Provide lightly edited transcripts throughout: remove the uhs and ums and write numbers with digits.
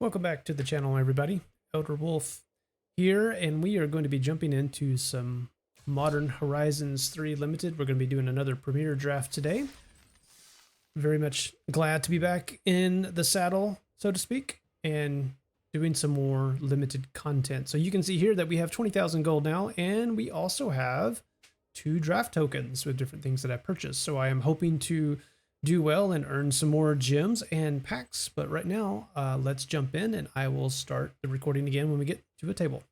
Welcome back to the channel, everybody. Elder Wolf here, and we are going to be jumping into some Modern Horizons 3 Limited. We're going to be doing another premiere draft today. Very much glad to be back in the saddle, so to speak, and doing some more limited content. So you can see here that we have 20,000 gold now, and we also have 2 draft tokens with different things that I purchased. So I am hoping to do well and earn some more gems and packs. But right now, let's jump in and I will start the recording again when we get to a table.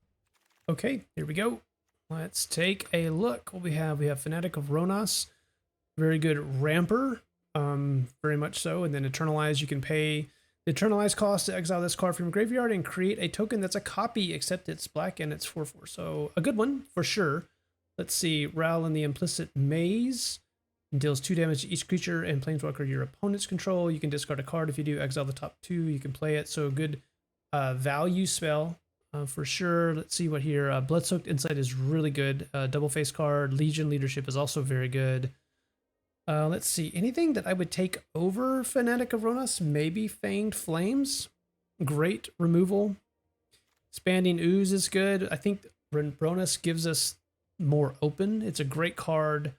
Okay, here we go. Let's take a look. What we have Fanatic of Ronas, very good ramper, very much so. And then Eternalize, you can pay the Eternalize cost to exile this card from your graveyard and create a token that's a copy, except it's black and it's 4/4. So a good one for sure. Let's see, Ral in the Implicit Maze. Deals 2 damage to each creature and planeswalker your opponent's control. You can discard a card. If you do, exile the top 2. You can play it. So good value spell for sure. Let's see what here. Bloodsoaked Insight is really good. Double face card. Legion Leadership is also very good. Let's see. Anything that I would take over Fanatic of Ronas? Maybe Fanged Flames. Great removal. Expanding Ooze is good. I think Ronas gives us more open. It's a great card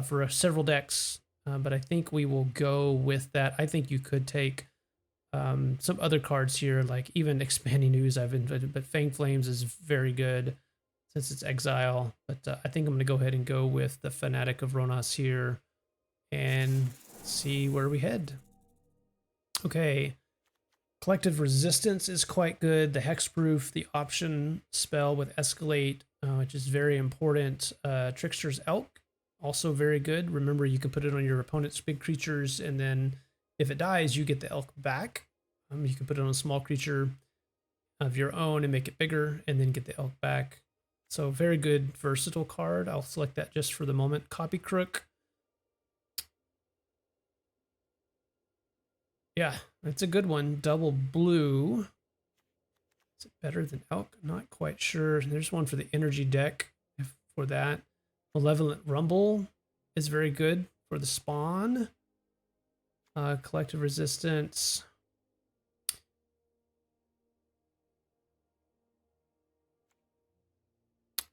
for several decks, but I think we will go with that. I think you could take some other cards here, like even Expanding Ooze I've invited, but Fang Flames is very good since it's exile. But I think I'm going to go ahead and go with the Fanatic of Ronas here and see where we head. Okay, Collective Resistance is quite good. The Hexproof, the option spell with Escalate, which is very important. Trickster's Elk, also very good. Remember, you can put it on your opponent's big creatures, and then if it dies, you get the elk back. You can put it on a small creature of your own and make it bigger, and then get the elk back. So very good, versatile card. I'll select that just for the moment. Copy Crook. Yeah, it's a good one. Double blue. Is it better than elk? Not quite sure. There's one for the energy deck for that. Malevolent Rumble is very good for the spawn. Collective Resistance.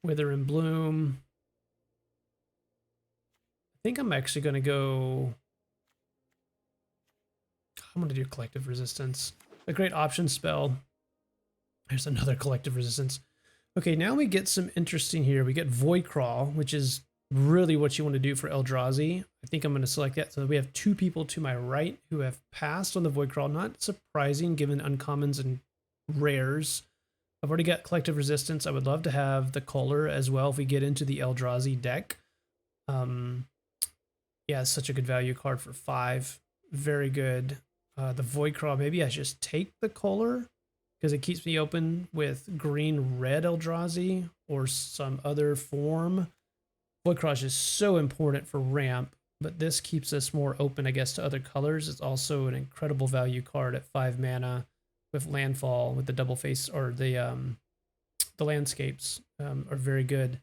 Wither and Bloom. I think I'm actually going to go... I'm going to do Collective Resistance. A great option spell. There's another Collective Resistance. Okay, now we get some interesting here. We get Void Crawl, which is really what you want to do for Eldrazi. I think I'm going to select that. So we have 2 people to my right who have passed on the Void Crawl. Not surprising given uncommons and rares. I've already got Collective Resistance. I would love to have the Kohler as well if we get into the Eldrazi deck. Yeah, it's such a good value card for 5. Very good. The Void Crawl, maybe I just take the Kohler, because it keeps me open with green-red Eldrazi or some other form. Void Crush is so important for ramp, but this keeps us more open, I guess, to other colors. It's also an incredible value card at 5 mana with landfall, with the double face, or the landscapes are very good.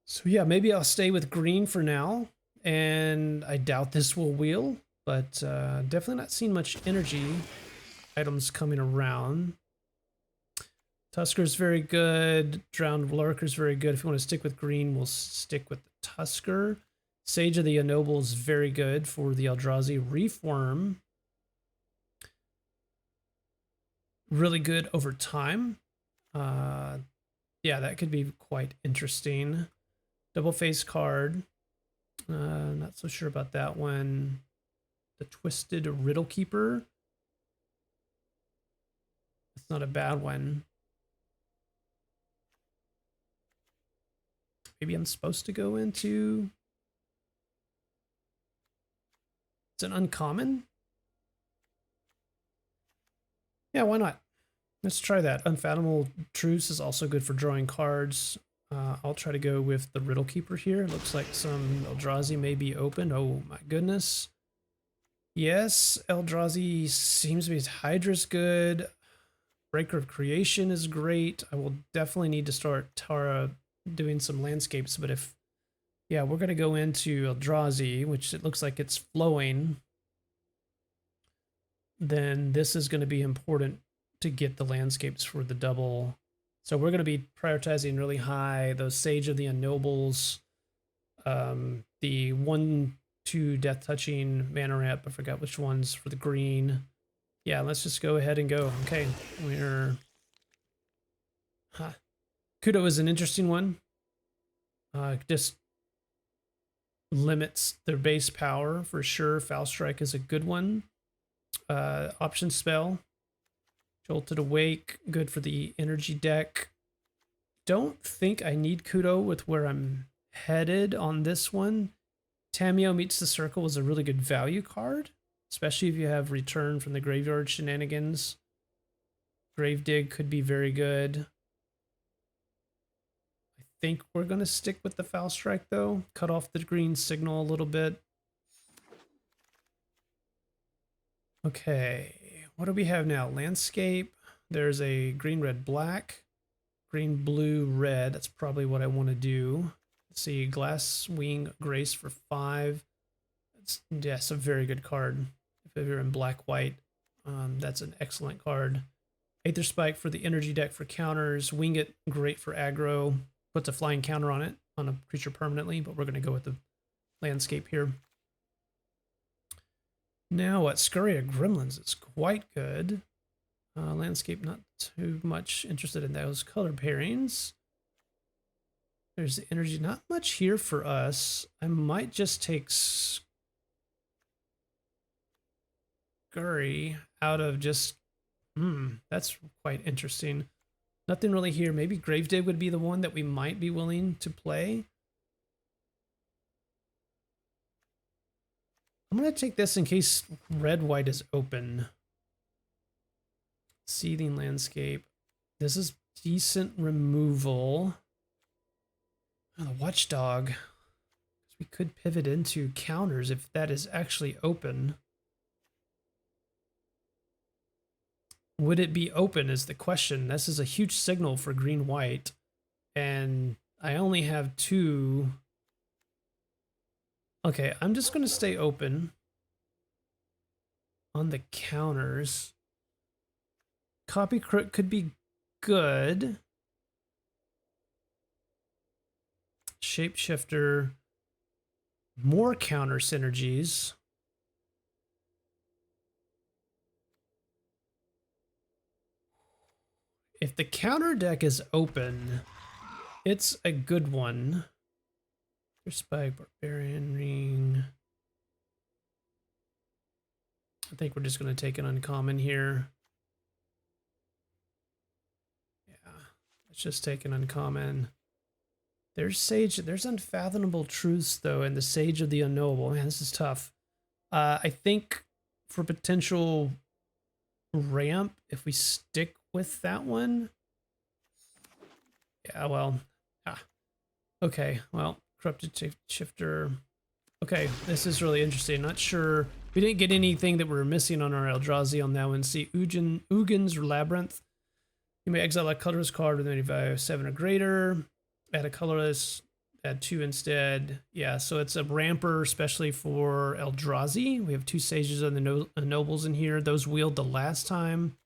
So yeah, maybe I'll stay with green for now, and I doubt this will wheel, but definitely not seeing much energy items coming around. Tusker's very good. Drowned Lurker's very good. If you want to stick with green, we'll stick with the Tusker. Sage of the Ennoble is very good for the Eldrazi. Reform, really good over time. Yeah, that could be quite interesting. Double face card. Not so sure about that one. The Twisted Riddle Keeper. It's not a bad one. Maybe I'm supposed to go into... It's an uncommon? Yeah, why not? Let's try that. Unfathomable Truce is also good for drawing cards. I'll try to go with the Riddle Keeper here. Looks like some Eldrazi may be open. Oh my goodness. Yes, Eldrazi seems to be... Hydra's good. Breaker of Creation is great. I will definitely need to start Tara doing some landscapes, but if... Yeah, we're going to go into Eldrazi, which it looks like it's flowing. Then this is going to be important to get the landscapes for the double. So we're going to be prioritizing really high those Sage of the Unnobles, the 1/2 Death Touching mana ramp. I forgot which ones for the green. Yeah, let's just go ahead and go. Okay, we're... Kudo is an interesting one. Just limits their base power for sure. Foul Strike is a good one. Option spell. Jolted Awake, good for the energy deck. Don't think I need Kudo with where I'm headed on this one. Tamiyo Meets the Circle is a really good value card, especially if you have Return from the Graveyard shenanigans. Gravedigg could be very good. I think we're going to stick with the Foul Strike though. Cut off the green signal a little bit. Okay, what do we have now? Landscape. There's a green, red, black. Green, blue, red. That's probably what I want to do. Let's see, Glasswing Grace for 5. Yes, a very good card. If you're in black, white, that's an excellent card. Aether Spike for the energy deck for counters. Wing It, great for aggro. Puts a flying counter on it, on a creature permanently, but we're going to go with the landscape here. Now what? Scurry of Gremlins is quite good. Landscape, not too much interested in those color pairings. There's the energy, not much here for us. I might just take Scurry out of just... that's quite interesting. Nothing really here. Maybe Gravedigg would be the one that we might be willing to play. I'm going to take this in case red-white is open. Seething Landscape. This is decent removal. Oh, the Watchdog. We could pivot into counters if that is actually open. Would it be open is the question. This is a huge signal for green-white. And I only have 2... Okay, I'm just going to stay open on the counters. Copy Crook could be good. Shapeshifter. More counter synergies. If the counter deck is open, it's a good one. Spike, Barbarian Ring. I think we're just going to take an uncommon here. Yeah, let's just take an uncommon. There's Sage. There's Unfathomable Truths, though, and the Sage of the Unknowable. Man, this is tough. I think for potential ramp, if we stick with that one. Yeah, well. Okay, well. Corrupted Shifter. Okay, this is really interesting. Not sure. We didn't get anything that we were missing on our Eldrazi on that one. See, Ugin's Labyrinth. You may exile a colorless card with any value of 7 or greater. Add a colorless. Add 2 instead. Yeah, so it's a ramper, especially for Eldrazi. We have 2 Sages and the Nobles in here. Those wheeled the last time.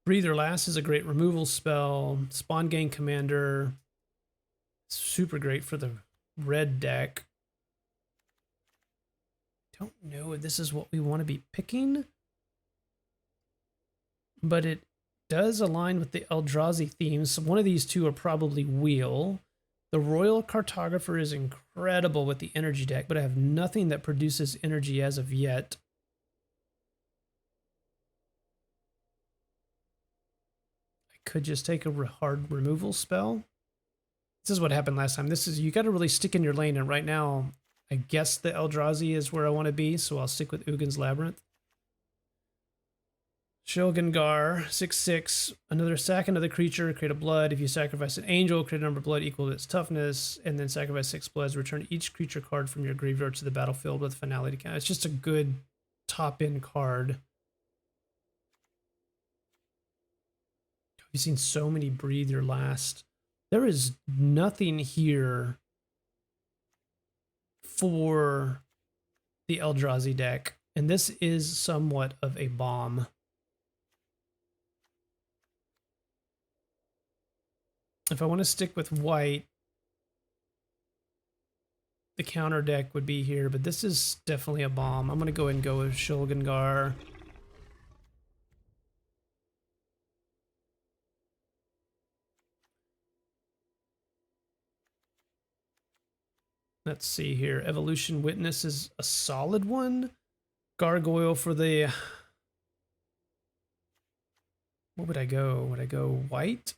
Breather Last is a great removal spell. Spawn Gang Commander. Super great for the red deck. Don't know if this is what we want to be picking, but it does align with the Eldrazi themes. So one of these two are probably wheel. The Royal Cartographer is incredible with the energy deck, but I have nothing that produces energy as of yet. I could just take a hard removal spell. This is what happened last time. This is, you got to really stick in your lane, and right now, I guess the Eldrazi is where I want to be, so I'll stick with Ugin's Labyrinth. Shogungar, 6/6, another sack another creature, create a blood. If you sacrifice an angel, create a number of blood equal to its toughness, and then sacrifice 6 bloods. Return each creature card from your graveyard to the battlefield with finality count. It's just a good top-end card. We've seen so many Breathe Your Last. There is nothing here for the Eldrazi deck, and this is somewhat of a bomb. If I want to stick with white, the counter deck would be here, but this is definitely a bomb. I'm going to go ahead and go with Shulgangar. Let's see here. Evolution Witness is a solid one. Gargoyle for the... What would I go? Would I go white?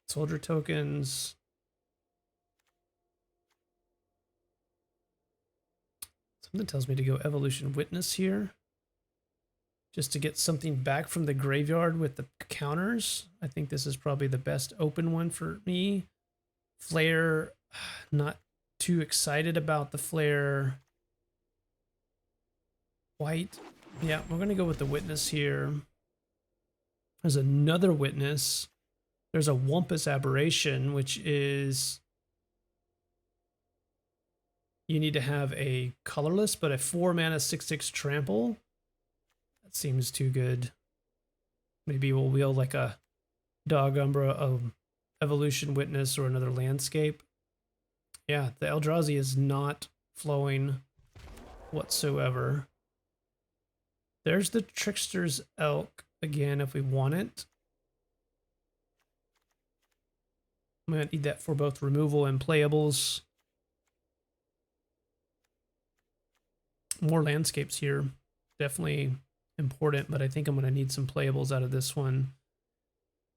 Soldier tokens. Something tells me to go Evolution Witness here. Just to get something back from the graveyard with the counters. I think this is probably the best open one for me. Flare, not too excited about the Flare. White. Yeah, we're going to go with the Witness here. There's another Witness. There's a Wumpus Aberration, which is... You need to have a colorless, but a 4-mana 6/6 trample. That seems too good. Maybe we'll wheel like a Dog Umbra, Evolution Witness, or another landscape. Yeah, the Eldrazi is not flowing whatsoever. There's the Trickster's Elk again if we want it. I'm going to need that for both removal and playables. More landscapes here. Definitely important, but I think I'm going to need some playables out of this one.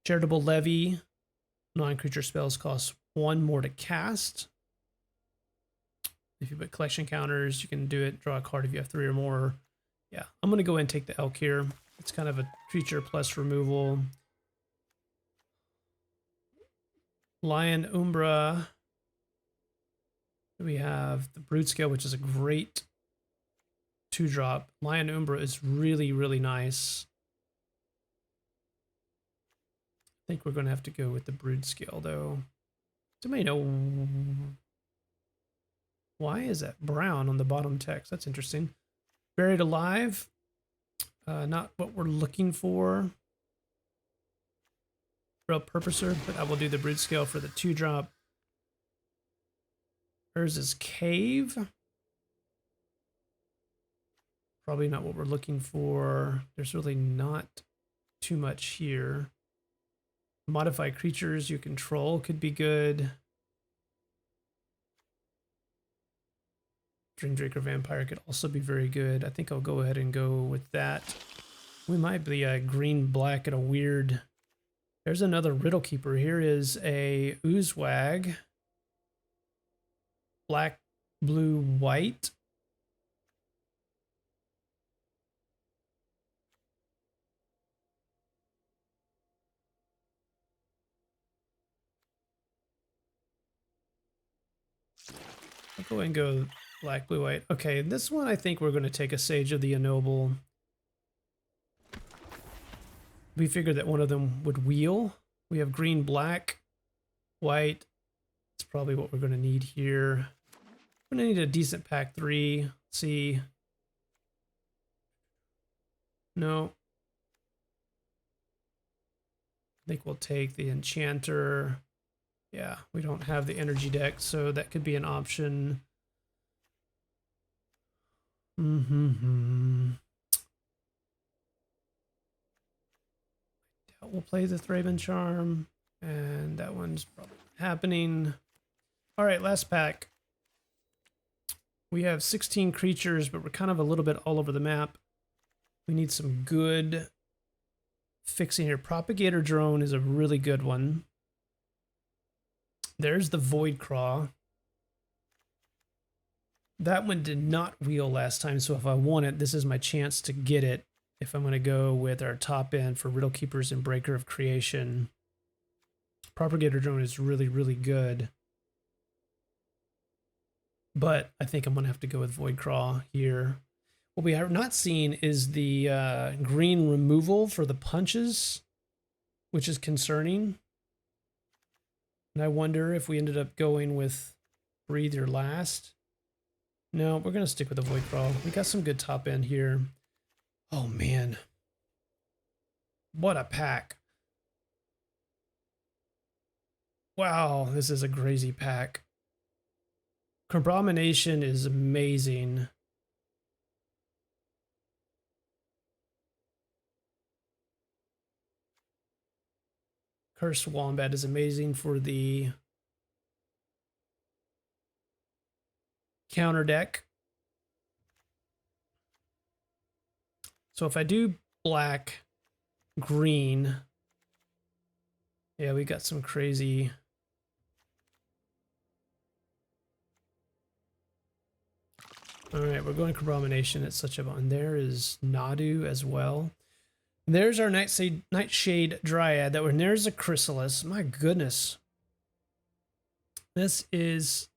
Charitable Levy. Non-creature spells cost 1 more to cast. If you put collection counters, you can do it. Draw a card if you have 3 or more. Yeah, I'm going to go ahead and take the Elk here. It's kind of a creature plus removal. Lion Umbra. We have the Brute Scale, which is a great 2-drop. Lion Umbra is really, really nice. I think we're going to have to go with the Brood Scale, though. Somebody know why is that brown on the bottom text? That's interesting. Buried Alive. Not what we're looking for. Real Purposer, but I will do the Brood Scale for the 2-drop. Hers is Cave. Probably not what we're looking for. There's really not too much here. Modify creatures you control could be good. Dreamdraker Vampire could also be very good. I think I'll go ahead and go with that. We might be a green-black and a weird... There's another Riddle Keeper. Here is a Oozewag. Black, blue, white. I'll go and go black, blue, white. Okay, this one I think we're going to take a Sage of the Ennoble. We figured that one of them would wheel. We have green, black, white. That's probably what we're going to need here. We're going to need a decent pack 3. Let's see. No. I think we'll take the Enchanter. Yeah, we don't have the energy deck, so that could be an option. We'll play the Thraben Charm, and that one's probably happening. All right, last pack. We have 16 creatures, but we're kind of a little bit all over the map. We need some good fixing here. Propagator Drone is a really good one. There's the Voidcraw. That one did not wheel last time, so if I want it, this is my chance to get it. If I'm going to go with our top end for Riddle Keepers and Breaker of Creation. Propagator Drone is really, really good. But I think I'm going to have to go with Voidcraw here. What we have not seen is the green removal for the punches, which is concerning. And I wonder if we ended up going with Breathe Your Last. No, we're going to stick with the Voidcraw. We got some good top end here. Oh, man. What a pack. Wow, this is a crazy pack. Carbomination is amazing. Cursed Wombat is amazing for the counter deck. So if I do black, green, yeah, we got some crazy. All right, we're going Carbomination. It's such a fun. There is Nadu as well. There's our Nightshade Dryad. And there's a Chrysalis. My goodness. This is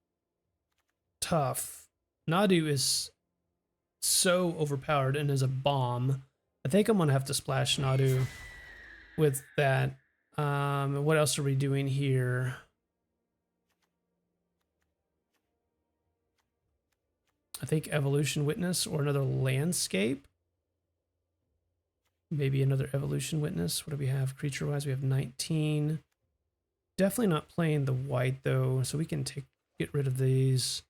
tough. Nadu is so overpowered and is a bomb. I think I'm going to have to splash Nadu with that. What else are we doing here? I think Evolution Witness or another Landscape. Maybe another Evolution Witness. What do we have creature-wise? We have 19. Definitely not playing the white, though, so we can get rid of these.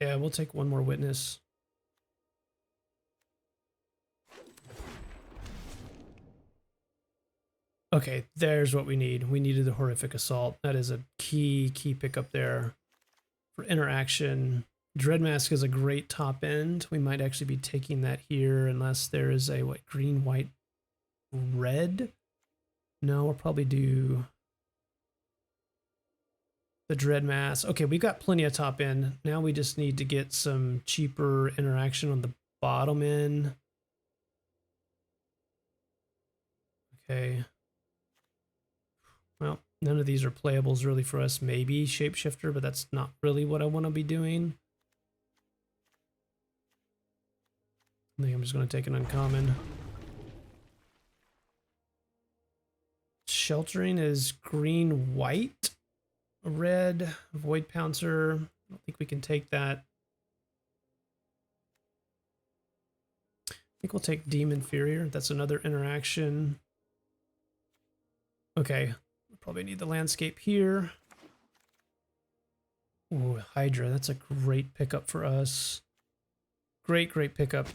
Yeah, we'll take one more Witness. Okay, there's what we need. We needed the Horrific Assault. That is a key pickup there for interaction. Dreadmask is a great top end. We might actually be taking that here unless there is a what, green, white, red? No, we'll probably do the Dreadmask. Okay, we've got plenty of top end. Now we just need to get some cheaper interaction on the bottom end. Okay. Well, none of these are playables really for us. Maybe Shapeshifter, but that's not really what I want to be doing. I think I'm just going to take an uncommon. Sheltering is green, white, red, Void Pouncer. I don't think we can take that. I think we'll take Demon Inferior. That's another interaction. Okay. Probably need the Landscape here. Ooh, Hydra. That's a great pickup for us. Great pickup.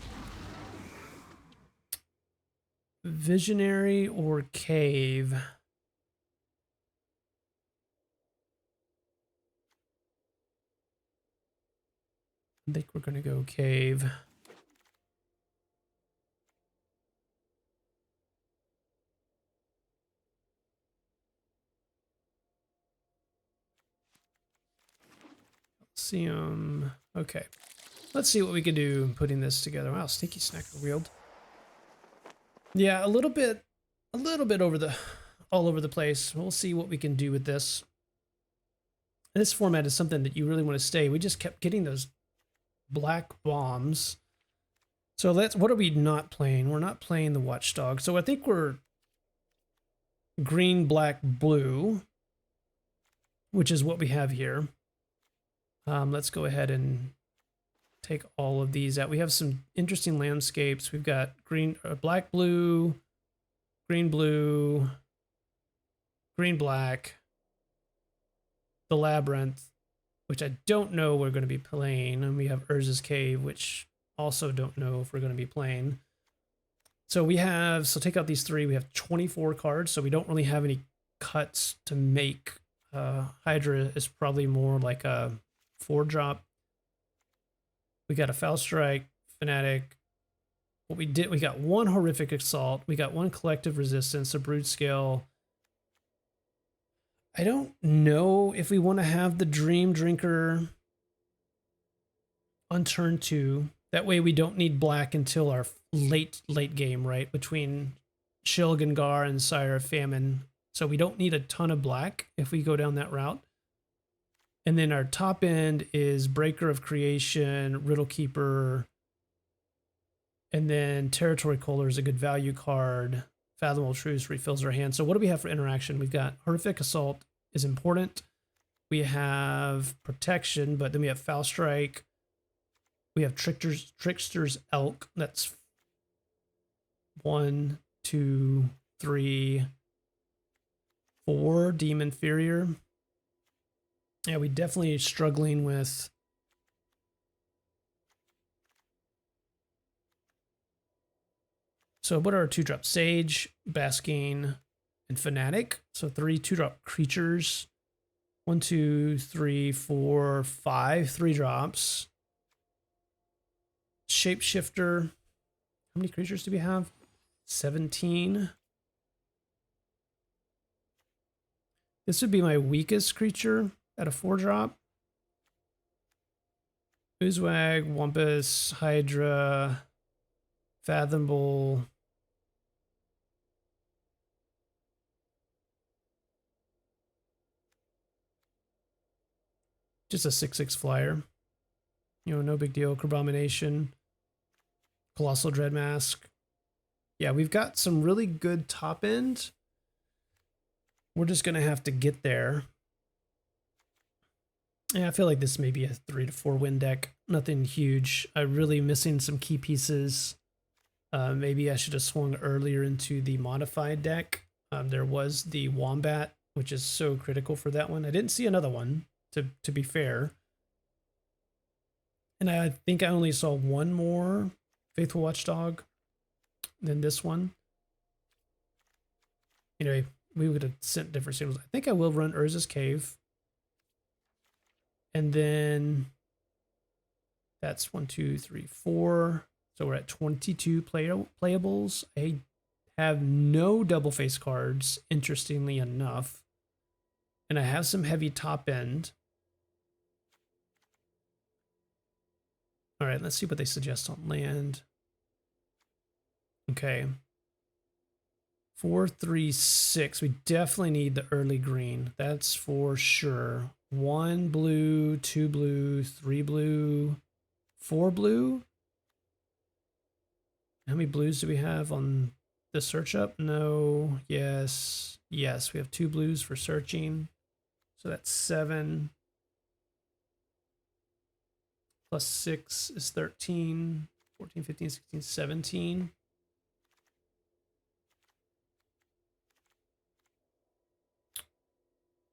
Visionary or Cave? I think we're going to go Cave. Okay, let's see what we can do putting this together. Wow, Sneaky Snacker wheeled. Yeah, a little bit all over the place. We'll see what we can do with this. This format is something that you really want to stay. We just kept getting those black bombs. So what are we not playing? We're not playing the Watchdog. So I think we're green, black, blue, which is what we have here. Let's go ahead and take all of these out. We have some interesting landscapes. We've got green, black, blue, green, blue, green, black, the Labyrinth, which I don't know we're going to be playing, and we have Urza's Cave, which also don't know if we're going to be playing. So take out these three. We have 24 cards, so we don't really have any cuts to make. Hydra is probably more like a 4-drop. We got a Foul Strike, Fanatic. What we got one Horrific Assault. We got one Collective Resistance, a Brood Scale. I don't know if we want to have the Dream Drinker on turn 2. That way we don't need black until our late game, right? Between Shilgangar and Sire of Famine. So we don't need a ton of black if we go down that route. And then our top end is Breaker of Creation, Riddle Keeper, and then Territory Caller is a good value card. Fathomable Truce refills our hand. So what do we have for interaction? We've got Horrific Assault is important. We have Protection, but then we have Foul Strike. We have Trickster's Elk. That's 1, 2, 3, 4. Demon Inferior. Yeah, we definitely struggling with so what are our 2-drop? Sage, Basking, and Fanatic. So 3 2-drop creatures. 1, 2, 3, 4, 5 3-drops. Shapeshifter. How many creatures do we have? 17. This would be my weakest creature at a 4-drop. Oozwag, Wumpus, Hydra, Fathomable. Just a 6/6 flyer. You know, no big deal. Crabomination. Colossal Dreadmask. Yeah, we've got some really good top end. We're just going to have to get there. Yeah, I feel like this may be a 3 to 4 win deck. Nothing huge. I'm really missing some key pieces. Maybe I should have swung earlier into the modified deck. There was the Wombat, which is so critical for that one. I didn't see another one, to be fair. And I think I only saw one more Faithful Watchdog than this one. Anyway, we would have sent different signals. I think I will run Urza's Cave. And then that's 1, 2, 3, 4. So we're at 22 playables. I have no double face cards, interestingly enough. And I have some heavy top end. All right, let's see what they suggest on land. Okay. 4, 3, 6. We definitely need the early green. That's for sure. 1 blue, 2 blue, 3 blue, 4 blue. How many blues do we have on the search up? No. Yes. Yes, we have 2 blues for searching. So that's 7. Plus 6 is 13. 14, 15, 16, 17.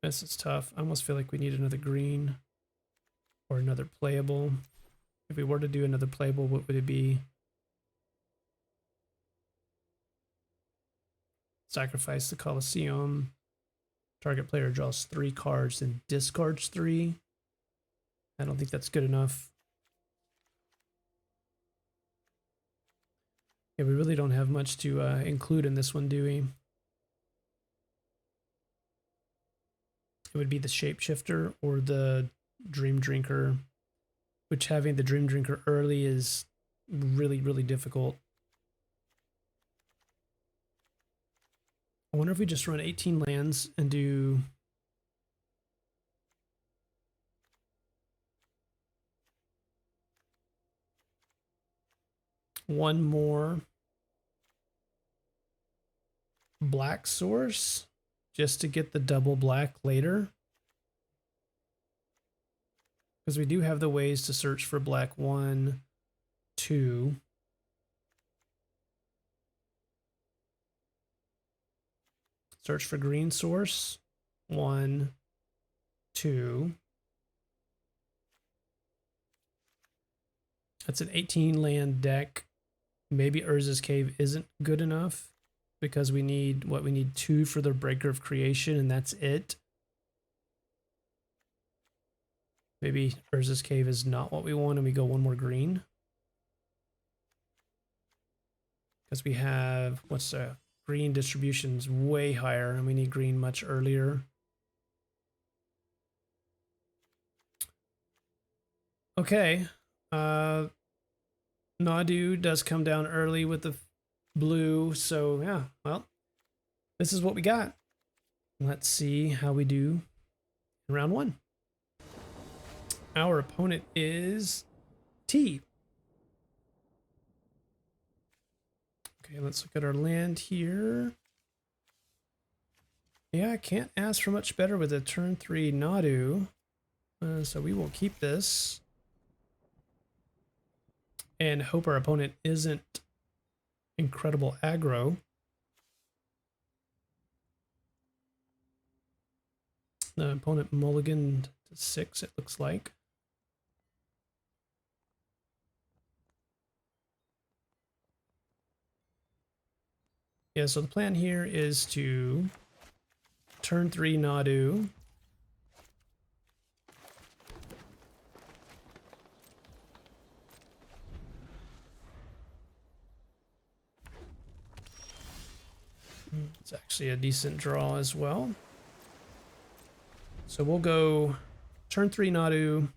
This is tough. I almost feel like we need another green or another playable. If we were to do another playable, what would it be? Sacrifice the Colosseum. Target player draws 3 cards and discards 3. I don't think that's good enough. Yeah, we really don't have much to include in this one, do we? It would be the Shapeshifter or the Dream Drinker, which having the Dream Drinker early is really, really difficult. I wonder if we just run 18 lands and do one more black source just to get the double black later. Because we do have the ways to search for black 1, 2. Search for green source 1, 2. That's an 18 land deck. Maybe Urza's Cave isn't good enough because we need 2 for the Breaker of Creation, and that's it. Maybe Urza's Cave is not what we want and we go one more green. Because we have, what's the green distribution's way higher and we need green much earlier. Okay. Nadu does come down early with the blue, so yeah, well, this is what we got. Let's see how we do in round 1. Our opponent is T. Okay, let's look at our land here. Yeah, I can't ask for much better with a turn 3 Nadu. So we will keep this. and hope our opponent isn't incredible aggro. The opponent mulliganed to 6, it looks like. Yeah, so the plan here is to turn 3 Nadu. It's actually a decent draw as well. So we'll go turn 3 Nadu.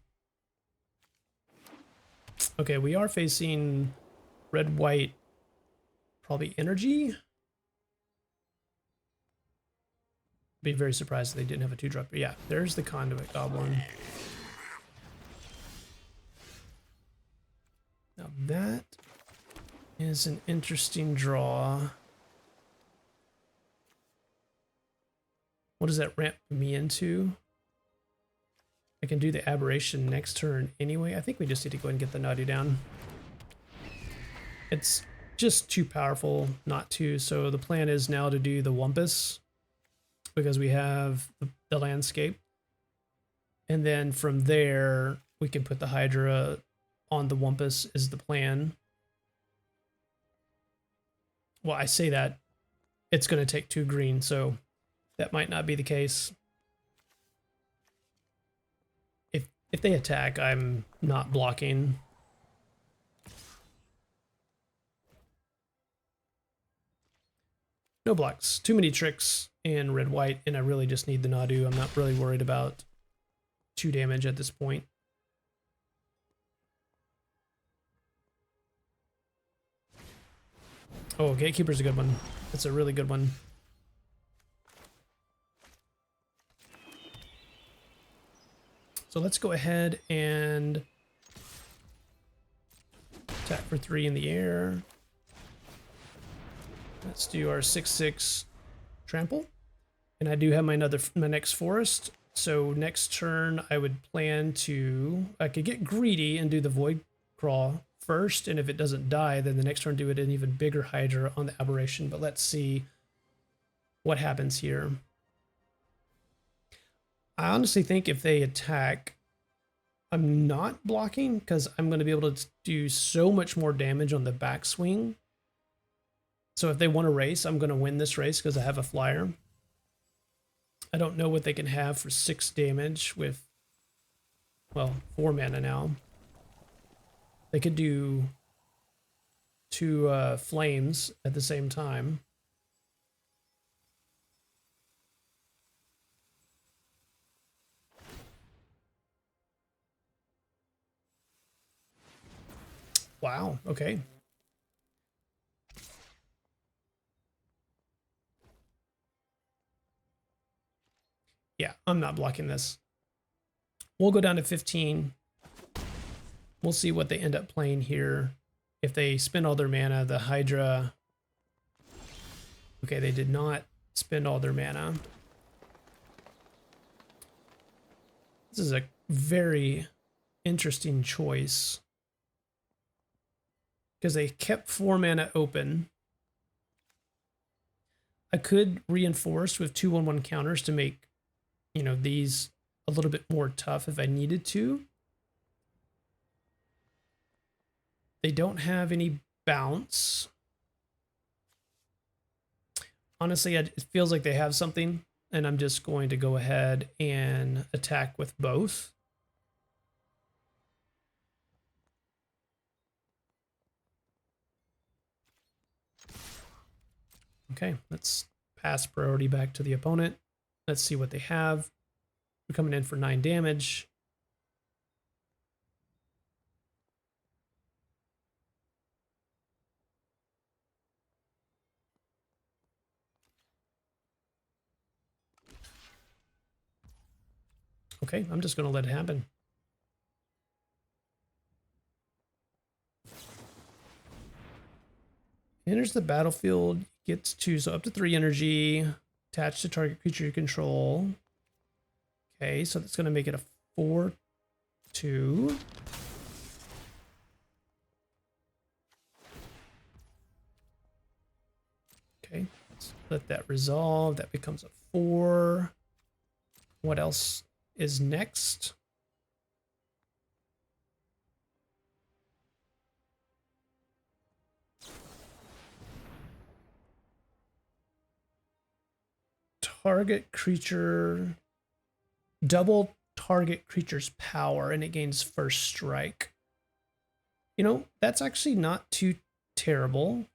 Okay, we are facing red-white, probably energy. Be very surprised if they didn't have a 2-drop. But yeah, there's the Conduit Goblin. Now that is an interesting draw. What does that ramp me into? I can do the Aberration next turn anyway. I think we just need to go ahead and get the Nadu down. It's just too powerful not to. So the plan is now to do the Wumpus, because we have the landscape. And then from there, we can put the Hydra on the Wumpus is the plan. Well, I say that. It's going to take 2 green, so that might not be the case. If they attack, I'm not blocking. No blocks. Too many tricks in red-white, and I really just need the Nadu. I'm not really worried about 2 damage at this point. Oh, Gatekeeper's a good one. That's a really good one. So let's go ahead and attack for 3 in the air. Let's do our 6/6 trample. And I do have my next forest. So next turn I would plan to, I could get greedy and do the Void Crawl first, and if it doesn't die, then the next turn do it an even bigger Hydra on the Aberration. But let's see what happens here. I honestly think if they attack, I'm not blocking, because I'm going to be able to do so much more damage on the backswing. So if they want to race, I'm going to win this race because I have a flyer. I don't know what they can have for 6 damage with, well, 4 mana now. They could do 2 flames at the same time. Wow, okay. Yeah, I'm not blocking this. We'll go down to 15. We'll see what they end up playing here. If they spend all their mana, the Hydra... Okay, they did not spend all their mana. This is a very interesting choice, because they kept 4 mana open. I could reinforce with 2/1/1 counters to make, you know, these a little bit more tough if I needed to. They don't have any bounce. Honestly, it feels like they have something, and I'm just going to go ahead and attack with both. Okay, let's pass priority back to the opponent. Let's see what they have. We're coming in for 9 damage. Okay, I'm just going to let it happen. Enters the battlefield, gets 2, so up to 3 energy, attached to target creature you control. Okay, so that's going to make it a 4/2. Okay, let's let that resolve. That becomes a 4. What else is next? Target creature, double target creature's power, and it gains first strike. You know, that's actually not too terrible.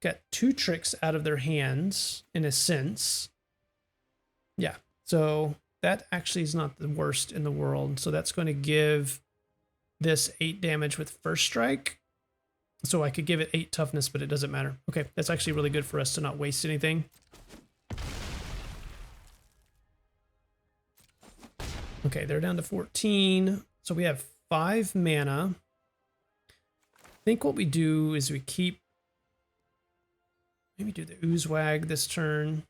Got 2 tricks out of their hands, in a sense. Yeah, so that actually is not the worst in the world. So that's going to give this 8 damage with first strike. So I could give it 8 toughness, but it doesn't matter. Okay, that's actually really good for us to not waste anything. Okay, they're down to 14. So we have 5 mana. I think what we do is we keep... Maybe do the Oozewag this turn.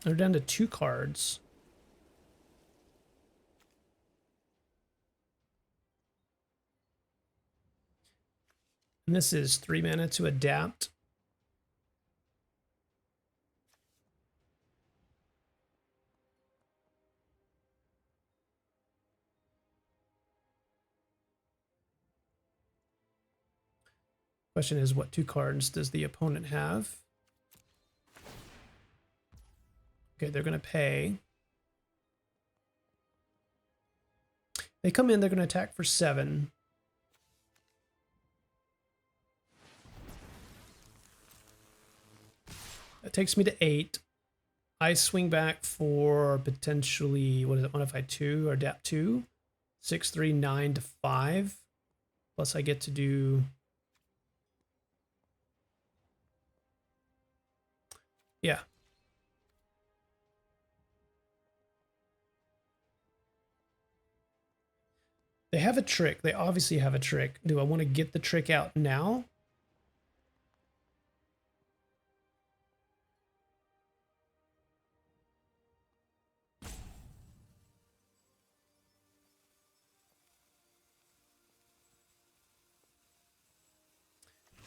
They're down to 2 cards. And this is 3 mana to adapt. Question is, what 2 cards does the opponent have? Okay, they're going to pay. They come in, they're going to attack for 7. That takes me to 8. I swing back for potentially, what is it, Modify 2 or Adapt 2? 6, 3, 9 to 5. Plus I get to do... Yeah. They have a trick. They obviously have a trick. Do I want to get the trick out now?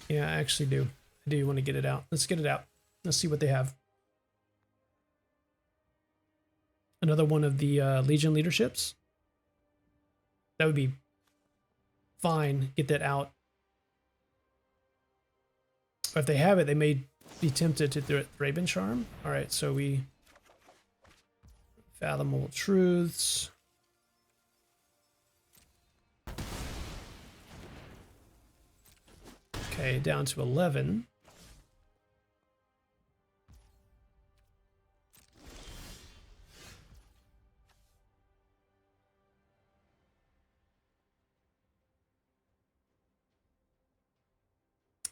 Yeah, I actually do. I do want to get it out. Let's get it out. Let's see what they have. Another one of the Legion leaderships. That would be fine. Get that out. If they have it, they may be tempted to Thraben Charm. All right, so we... Fathomable Truths. Okay, down to 11.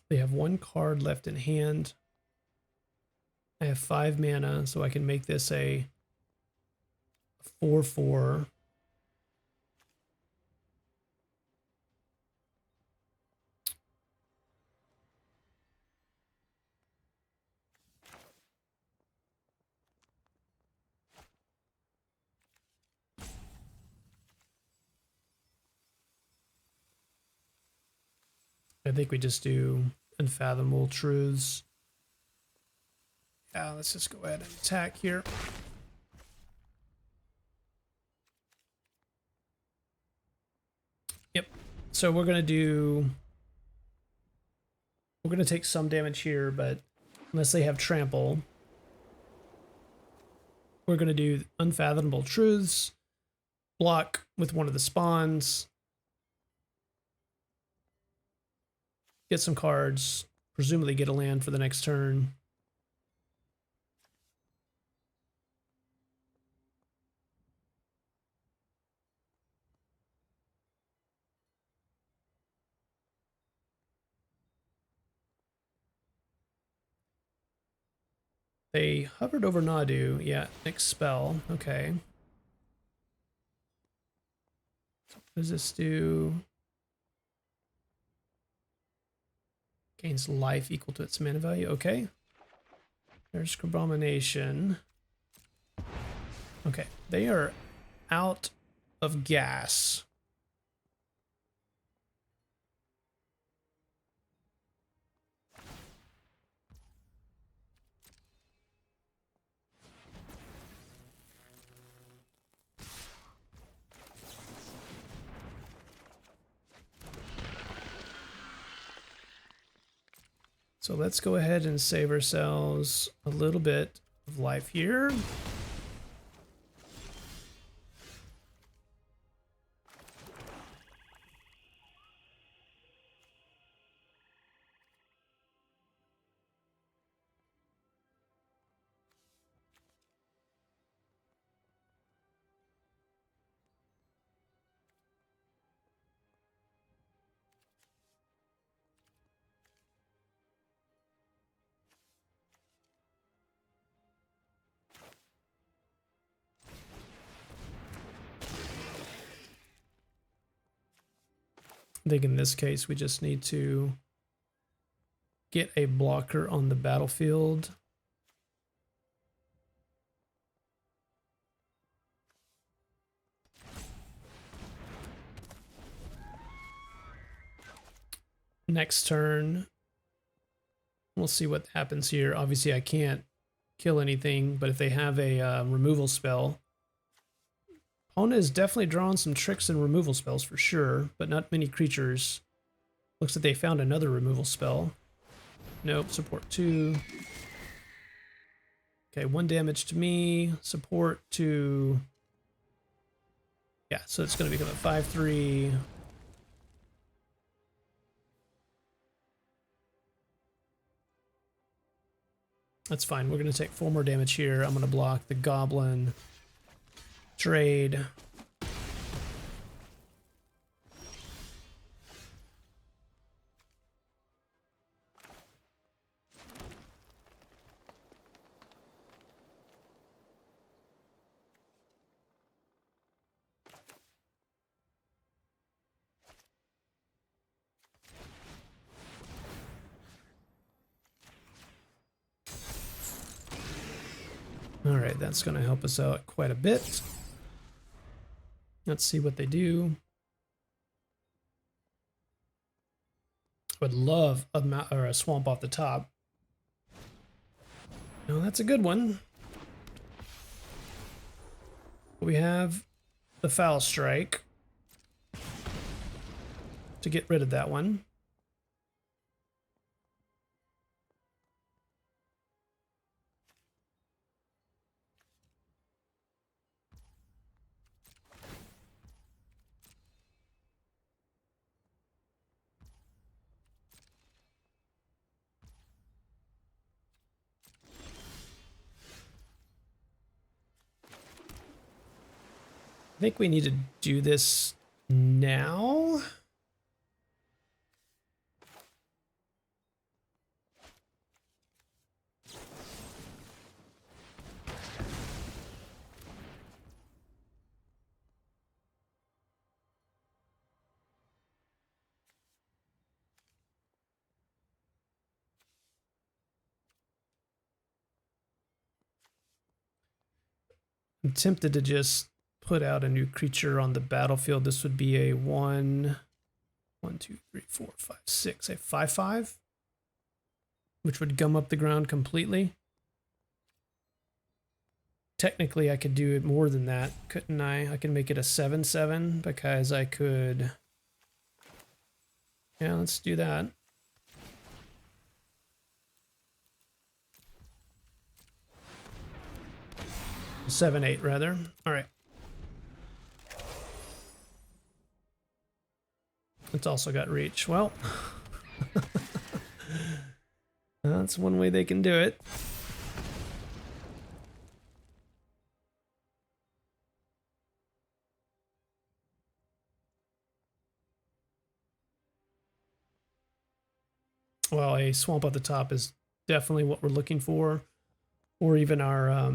They have 1 card left in hand. I have 5 mana, so I can make this a 4/4. I think we just do Unfathomable Truths. Yeah, let's just go ahead and attack here. Yep. So we're going to take some damage here, but unless they have Trample, we're going to do Unfathomable Truths, block with one of the spawns, get some cards, presumably get a land for the next turn. They hovered over Nadu. Yeah, next spell. Okay. What does this do? Gains life equal to its mana value. Okay. There's Abomination. Okay, they are out of gas. So let's go ahead and save ourselves a little bit of life here. I think in this case, we just need to get a blocker on the battlefield. Next turn, we'll see what happens here. Obviously, I can't kill anything, but if they have a removal spell, Ona is definitely drawing some tricks and removal spells for sure, but not many creatures. Looks like they found another removal spell. Nope, support 2. Okay, 1 damage to me, support to... Yeah, so it's going to become a 5/3. That's fine. We're going to take 4 more damage here. I'm going to block the goblin. Trade. All right, that's going to help us out quite a bit. Let's see what they do. Would love a swamp off the top. No, that's a good one. We have the Foul Strike to get rid of that one. I think we need to do this now. I'm tempted to just put out a new creature on the battlefield. This would be a 1, 2, 3, 4, 5, 6, a 5/5, which would gum up the ground completely. Technically, I could do it more than that, couldn't I? I can make it a 7/7 because I could... Yeah, let's do that. A 7/8 rather. All right. It's also got reach. Well, that's one way they can do it. Well, a swamp at the top is definitely what we're looking for, or even our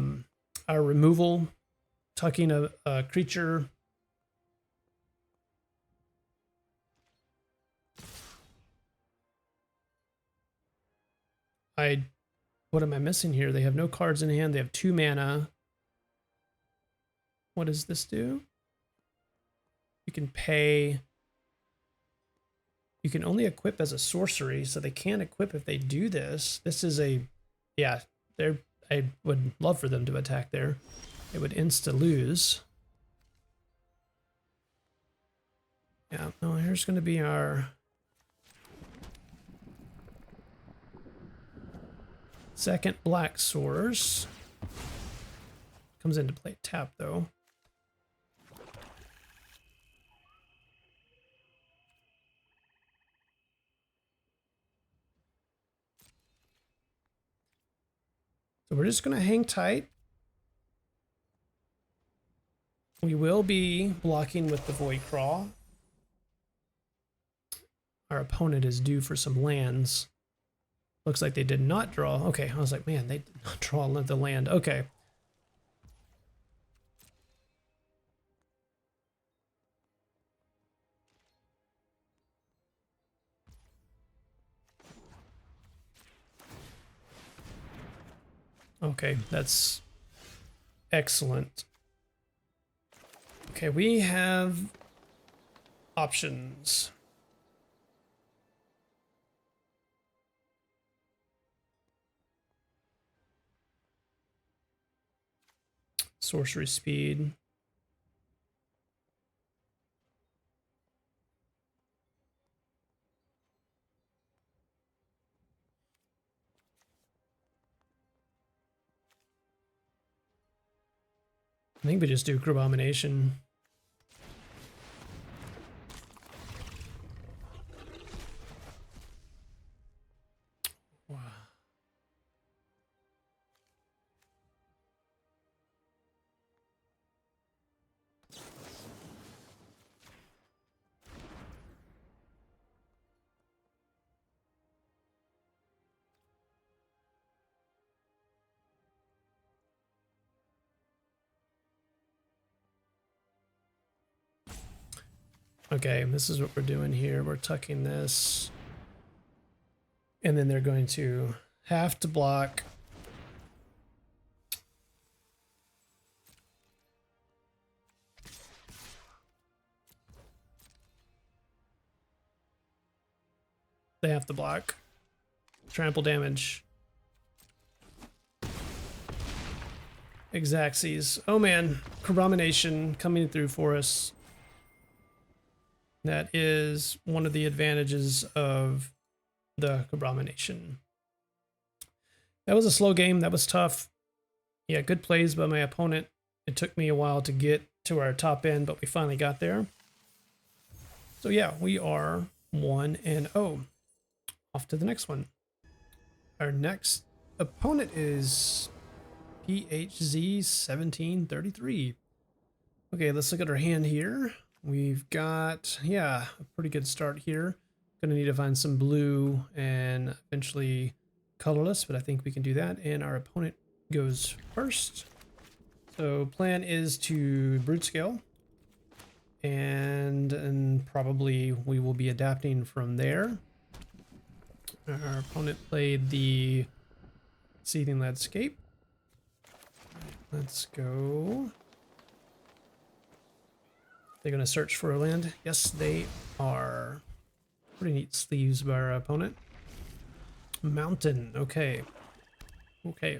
removal, tucking a creature. I What am I missing here? They have no cards in hand. They have 2 mana. What does this do? You can pay. You can only equip as a sorcery, so they can't equip if they do this. This is a, yeah, I would love for them to attack there. It would insta-lose. Yeah, no, here's going to be our second black source. Comes into play tap, though. So we're just going to hang tight. We will be blocking with the Voidcraw. Our opponent is due for some lands. Looks like they did not draw. Okay, I was like, man, they did not draw the land. Okay. Okay, that's excellent. Okay, we have options. Sorcery speed. I think we just do Abomination. Wow. Okay, this is what we're doing here. We're tucking this. And then they're going to have to block. They have to block. Trample damage. Xaxes. Oh man, Abomination coming through for us. That is one of the advantages of the Abomination. That was a slow game. That was tough. Yeah, good plays by my opponent. It took me a while to get to our top end, but we finally got there. So yeah, we are 1-0. Off to the next one. Our next opponent is PHZ1733. Okay, let's look at our hand here. We've got, yeah, a pretty good start here. Gonna need to find some blue and eventually colorless, but I think we can do that. And our opponent goes first. So plan is to brute scale. And probably we will be adapting from there. Our opponent played the Seething Landscape. Let's go. They're going to search for a land. Yes, they are. Pretty neat sleeves by our opponent. Mountain. Okay. Okay.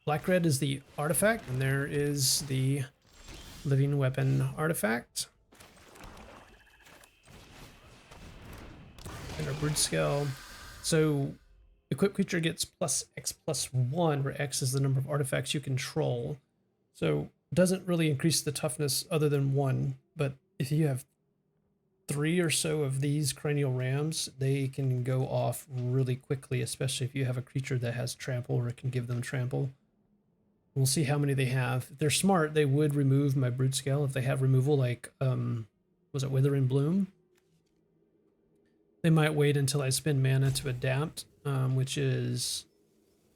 Black-red is the artifact, and there is the living weapon artifact. And our brood scale. So, equipped creature gets +X+1, where X is the number of artifacts you control. So, doesn't really increase the toughness other than 1, but if you have 3 or so of these cranial rams, they can go off really quickly, especially if you have a creature that has trample or it can give them trample. We'll see how many they have. If they're smart, they would remove my brute scale. If they have removal like, was it Withering Bloom? They might wait until I spend mana to adapt, which is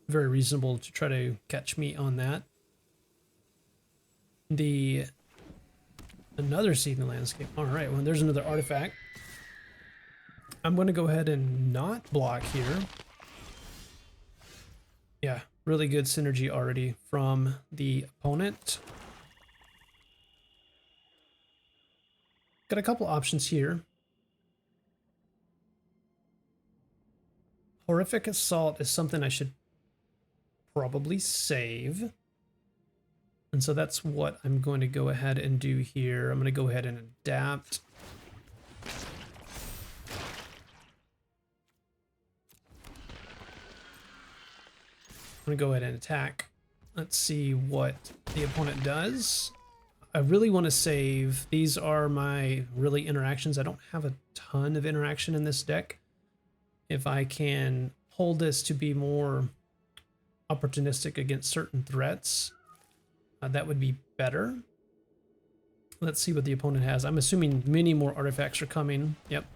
very reasonable to try to catch me on that. Another Seething Landscape. All right, well, there's another artifact. I'm going to go ahead and not block here. Yeah, Really good synergy already from the opponent. Got a couple options here. Horrific Assault is something I should probably save. And so that's what I'm going to go ahead and do here. I'm going to go ahead and adapt. I'm going to go ahead and attack. Let's see what the opponent does. I really want to save. These are my really interactions. I don't have a ton of interaction in this deck. If I can hold this to be more opportunistic against certain threats, that would be better. Let's see what the opponent has. I'm assuming many more artifacts are coming. Yep.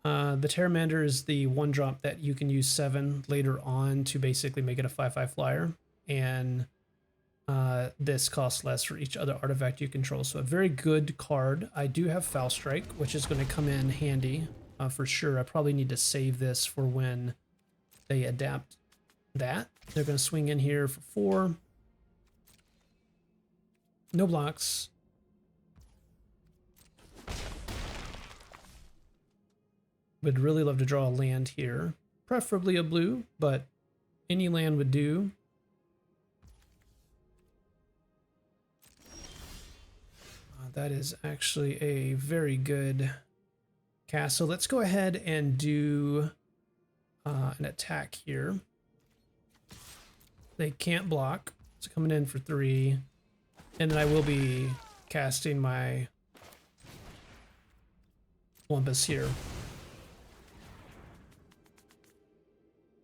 The Pteramander is the one drop that you can use 7 later on to basically make it a 5/5 flyer. And this costs less for each other artifact you control. So a very good card. I do have Foul Strike, which is going to come in handy for sure. I probably need to save this for when they adapt that. They're going to swing in here for 4. No blocks. Would really love to draw a land here. Preferably a blue, but any land would do. That is actually a very good cast. So let's go ahead and do an attack here. They can't block. It's coming in for 3. And then I will be casting my Wumpus here.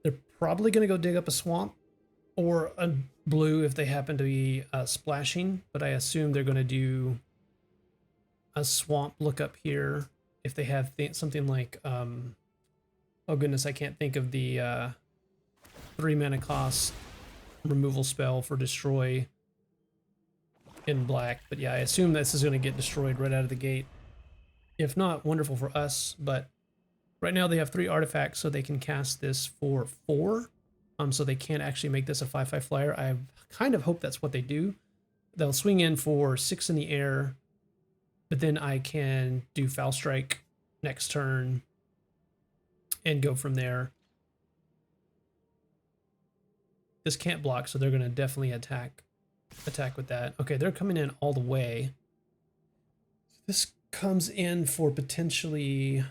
They're probably going to go dig up a swamp or a blue if they happen to be splashing, but I assume they're going to do a swamp lookup here if they have something like oh goodness, I can't think of the 3 mana cost removal spell for destroy in black, but yeah, I assume this is going to get destroyed right out of the gate. If not, wonderful for us, but right now they have 3 artifacts, so they can cast this for 4, so they can't actually make this a 5/5 flyer. I kind of hope that's what they do. They'll swing in for 6 in the air, but then I can do Foul Strike next turn and go from there. This can't block, so they're going to definitely attack with that. Okay, they're coming in all the way. This comes in for potentially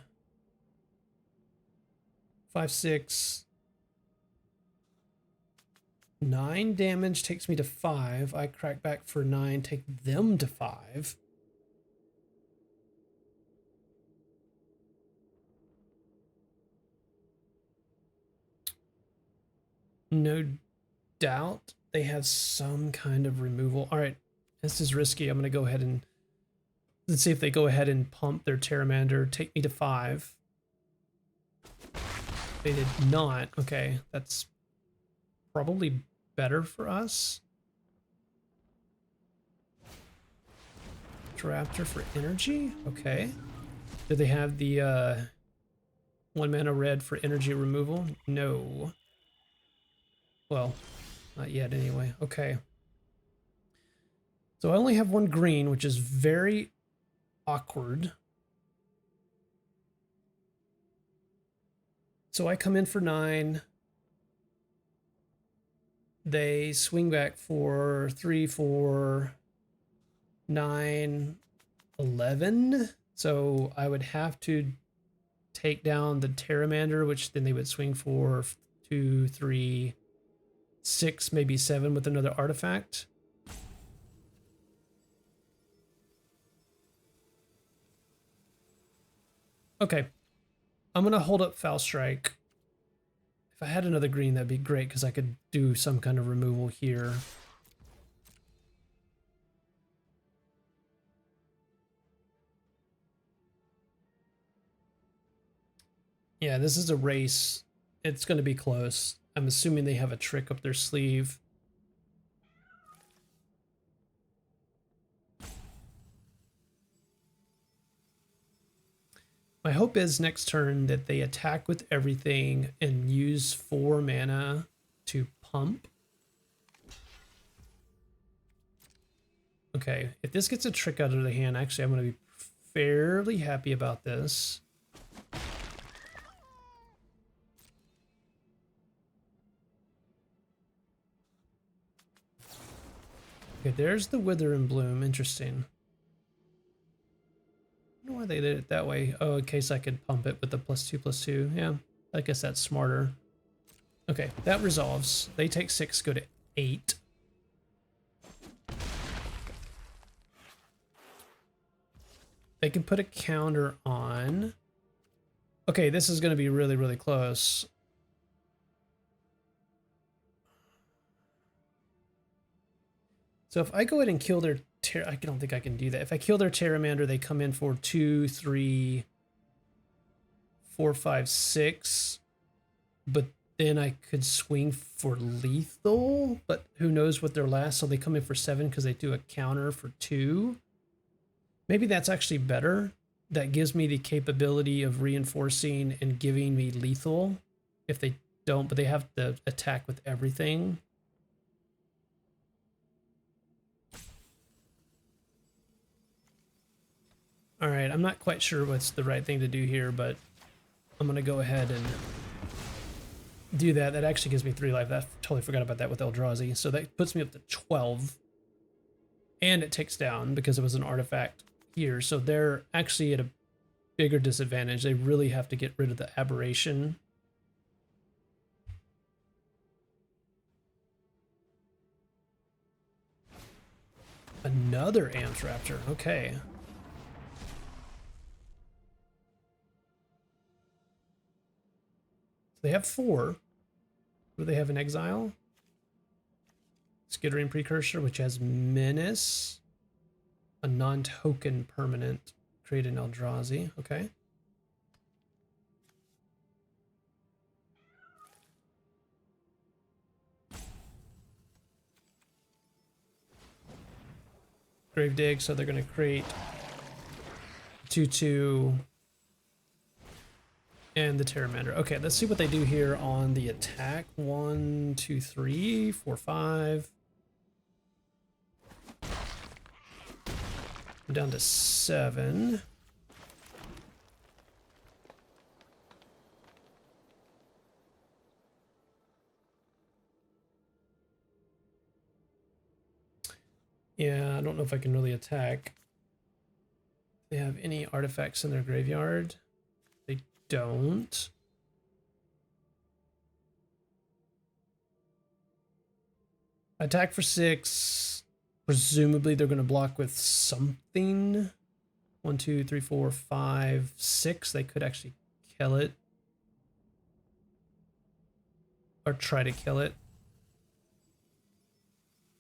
5, 6, 9 damage, takes me to 5. I crack back for 9, take them to 5. No doubt they have some kind of removal. All right, this is risky. I'm going to go ahead and let's see if they go ahead and pump their Pteramander, take me to 5. They did not. Okay, that's probably better for us. Raptor for energy? Okay. Do they have the 1 mana red for energy removal? No. Well, not yet anyway. Okay. So I only have 1 green, which is very awkward. So I come in for 9. They swing back for 3, 4, 9, 11. So I would have to take down the Pteramander, which then they would swing for 2, 3, 6, maybe 7 with another artifact. Okay. I'm going to hold up Foul Strike. If I had another green, that'd be great because I could do some kind of removal here. Yeah, this is a race. It's going to be close. I'm assuming they have a trick up their sleeve. My hope is next turn that they attack with everything and use 4 mana to pump. Okay, if this gets a trick out of the hand, actually I'm going to be fairly happy about this. Okay, there's the Wither and Bloom. Interesting. I don't know why they did it that way. Oh, in case I could pump it with the +2/+2. Yeah, I guess that's smarter. Okay, that resolves. They take 6, go to 8. They can put a counter on. Okay, this is going to be really, really close. So if I go ahead and kill their I don't think I can do that. If I kill their Pteramander, they come in for 2, 3, 4, 5, 6. But then I could swing for lethal. But who knows what their last. So they come in for 7 because they do a counter for 2. Maybe that's actually better. That gives me the capability of reinforcing and giving me lethal. If they don't, but they have to attack with everything. All right, I'm not quite sure what's the right thing to do here, but I'm going to go ahead and do that. That actually gives me 3 life. I totally forgot about that with Eldrazi. So that puts me up to 12. And it takes down because it was an artifact here. So they're actually at a bigger disadvantage. They really have to get rid of the aberration. Another Amped Raptor. Okay. They have 4. What do they have in exile? Skittering Precursor, which has Menace. A non-token permanent. Create an Eldrazi. Okay. Gravedigg, so they're going to create 2/2 and the Pteramander. Okay, let's see what they do here on the attack. 1, 2, 3, 4, 5. I'm down to 7. Yeah, I don't know if I can really attack. They have any artifacts in their graveyard? They don't. Attack for 6. Presumably they're going to block with something. 1, 2, 3, 4, 5, 6. They could actually kill it. Or try to kill it.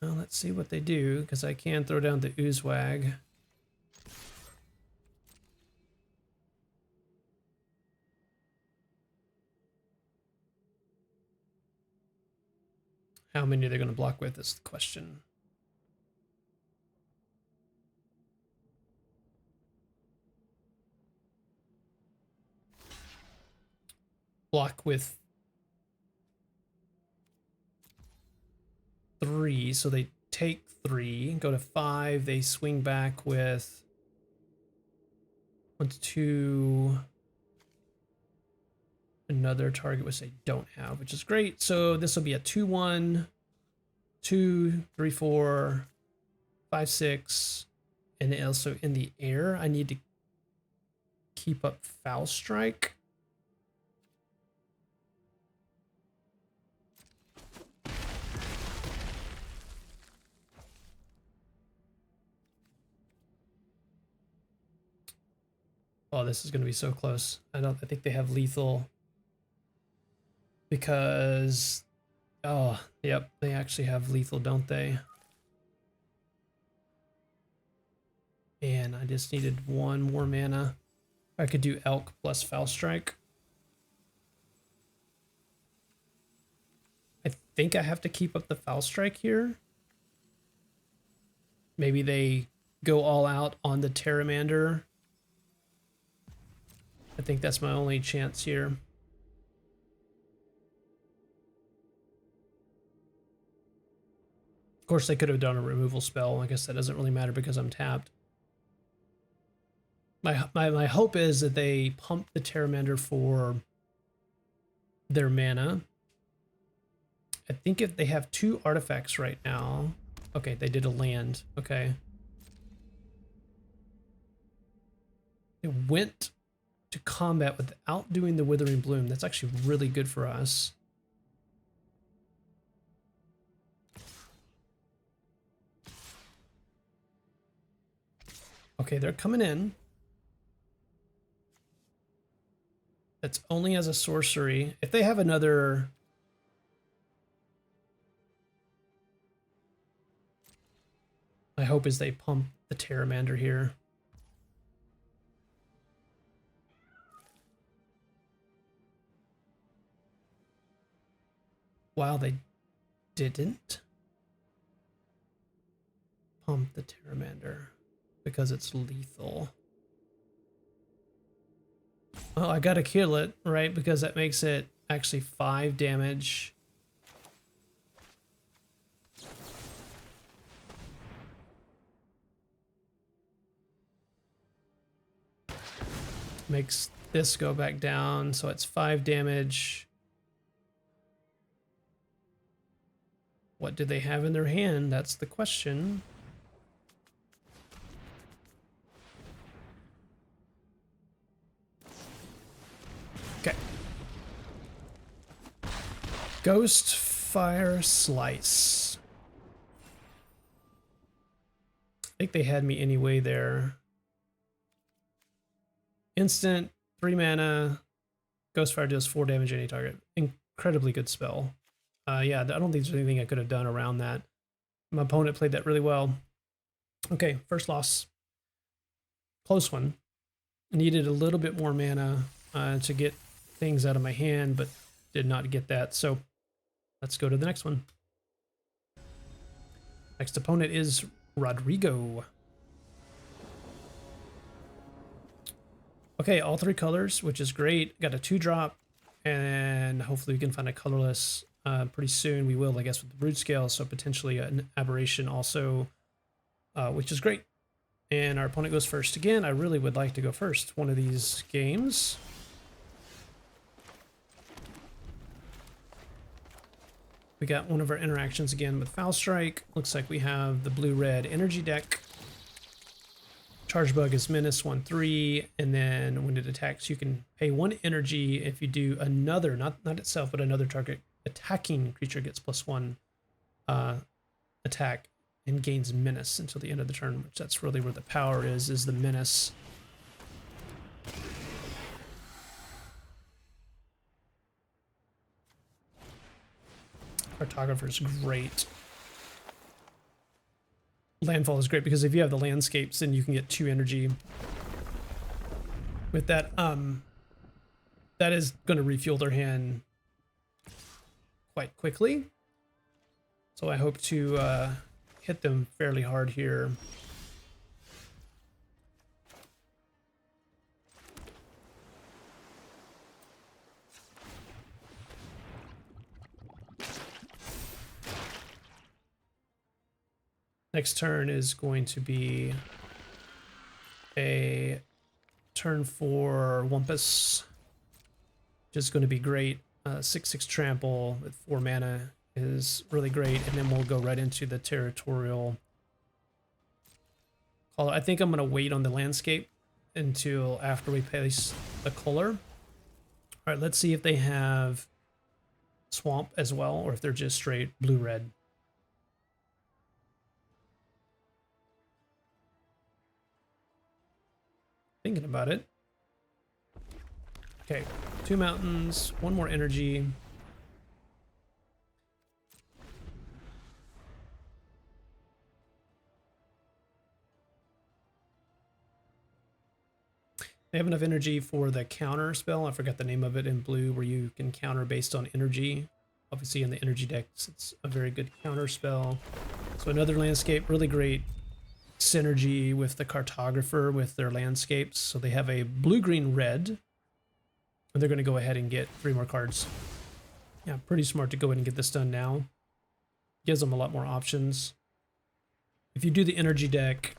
Well, let's see what they do, because I can throw down the Oozewag. How many are they going to block with is the question. Block with 3, so they take 3, go to 5, they swing back with 1, 2, another target which they don't have, which is great. So this will be a 2/1, 2, 3, 4, 5, 6, and also in the air I need to keep up Foul Strike. Oh, this is going to be so close. I think they have lethal because, oh, yep, they actually have lethal, don't they? And I just needed 1 more mana. I could do Elk plus Foul Strike. I think I have to keep up the Foul Strike here. Maybe they go all out on the Pteramander. I think that's my only chance here. Of course, they could have done a removal spell. I guess that doesn't really matter because I'm tapped. My hope is that they pump the Pteramander for their mana. I think if they have 2 artifacts right now. Okay, they did a land. Okay. They went to combat without doing the Withering Bloom. That's actually really good for us. Okay, they're coming in. That's only as a sorcery. If they have another... My hope is they pump the Pteramander here. Wow, they didn't pump the Pteramander because it's lethal. Well, I gotta kill it, right? Because that makes it actually 5 damage. Makes this go back down, so it's 5 damage. What do they have in their hand? That's the question. Okay. Ghost Fire Slice. I think they had me anyway there. Instant, 3 mana. Ghostfire deals 4 damage to any target. Incredibly good spell. Yeah, I don't think there's anything I could have done around that. My opponent played that really well. Okay, first loss. Close one. I needed a little bit more mana to get things out of my hand, but did not get that. So let's go to the next one. Next opponent is Rodrigo. Okay, all 3 colors, which is great. Got a 2-drop, and hopefully we can find a colorless pretty soon. We will, I guess, with the Brood Scale, so potentially an Aberration also, which is great. And our opponent goes first again. I really would like to go first one of these games. We got one of our interactions again with Foul Strike. Looks like we have the blue-red energy deck. Charge Bug is Menace 1/3, and then when it attacks, you can pay 1 energy. If you do another, not itself, but another target attacking creature gets +1 attack and gains Menace until the end of the turn, which that's really where the power is the Menace. Cartographer's great. Landfall is great because if you have the landscapes, then you can get 2 energy. With that, that is going to refuel their hand quite quickly. So I hope to hit them fairly hard here. Next turn is going to be a turn for Wumpus, which is going to be great. 6/6 trample with 4 mana is really great, and then we'll go right into the territorial color. I think I'm going to wait on the landscape until after we place the color. All right, let's see if they have swamp as well, or if they're just straight blue-red. Thinking about it. Okay, 2 mountains, 1 more energy. They have enough energy for the counter spell. I forgot the name of it in blue, where you can counter based on energy. Obviously in the energy decks, it's a very good counter spell. So another landscape, really great synergy with the Cartographer with their landscapes. So they have a blue-green-red, and they're going to go ahead and get 3 more cards. Yeah, pretty smart to go ahead and get this done now. Gives them a lot more options. if you do the energy deck,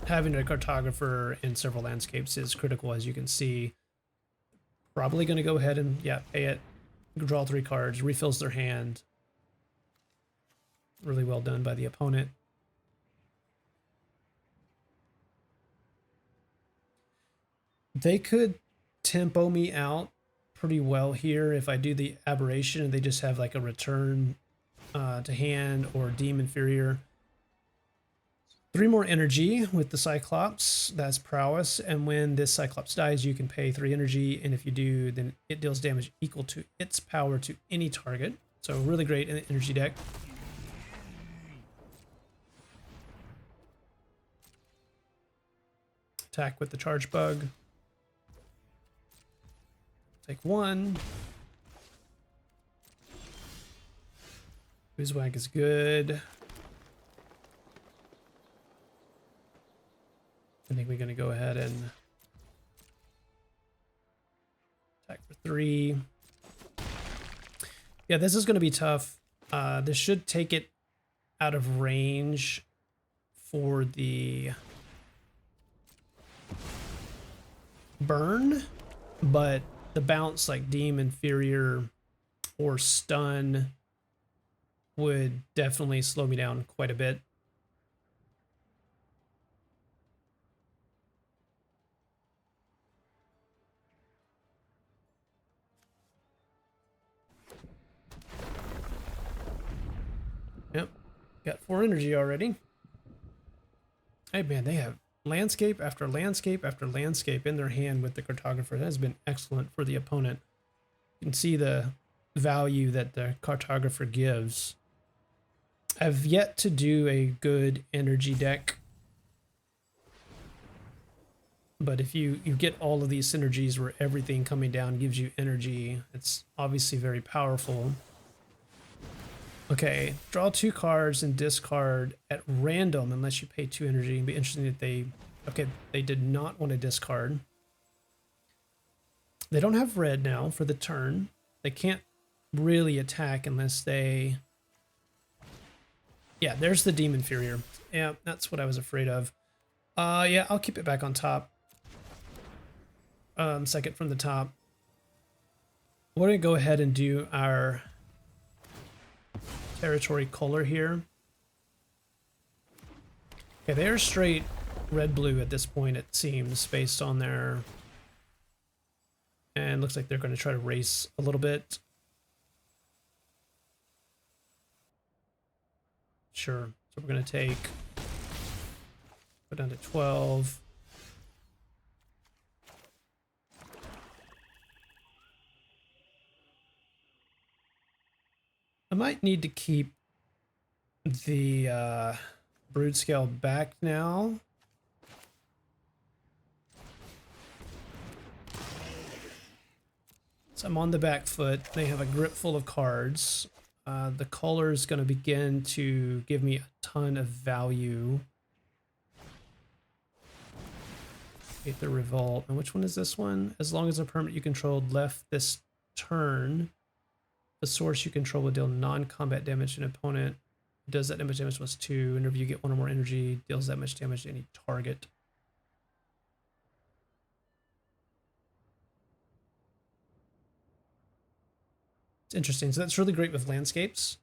having a cartographer in several landscapes is critical, as you can see. Probably going to go ahead and, yeah, pay it. Draw 3 cards, refills their hand. Really well done by the opponent. They could tempo me out pretty well here if I do the aberration and they just have like a return to hand or deem inferior. 3 more energy with the Cyclops, that's prowess, and when this Cyclops dies you can pay 3 energy, and if you do then it deals damage equal to its power to any target. So really great in the energy deck. Attack with the charge bug. Take 1. Oozewag is good. I think we're going to go ahead and attack for 3. Yeah, this is going to be tough. This should take it out of range for the burn, but the bounce like deem inferior or stun would definitely slow me down quite a bit. Yep, got 4 energy already. Hey man, they have landscape after landscape after landscape in their hand with the cartographer. That has been excellent for the opponent. You can see the value that the cartographer gives. I've yet to do a good energy deck, but if you get all of these synergies where everything coming down gives you energy, it's obviously very powerful. Okay, draw 2 cards and discard at random unless you pay 2 energy. It'd be interesting if they... Okay, they did not want to discard. They don't have red now for the turn. They can't really attack unless they... Yeah, there's the Demon Inferior. Yeah, that's what I was afraid of. Yeah, I'll keep it back on top. Second from the top. We're going to go ahead and do our territory color here. Okay, they're straight red-blue at this point, it seems, based on their... And looks like they're going to try to race a little bit. Sure. So we're going to take... Go down to 12. I might need to keep the brood scale back now. So I'm on the back foot. They have a grip full of cards. The color is going to begin to give me a ton of value. Hate the Revolt. And which one is this one? As long as a permanent you controlled left this turn, the source you control will deal non-combat damage to an opponent. Does that damage plus 2. Whenever you get 1 or more energy, deals that much damage to any target. It's interesting. So that's really great with landscapes,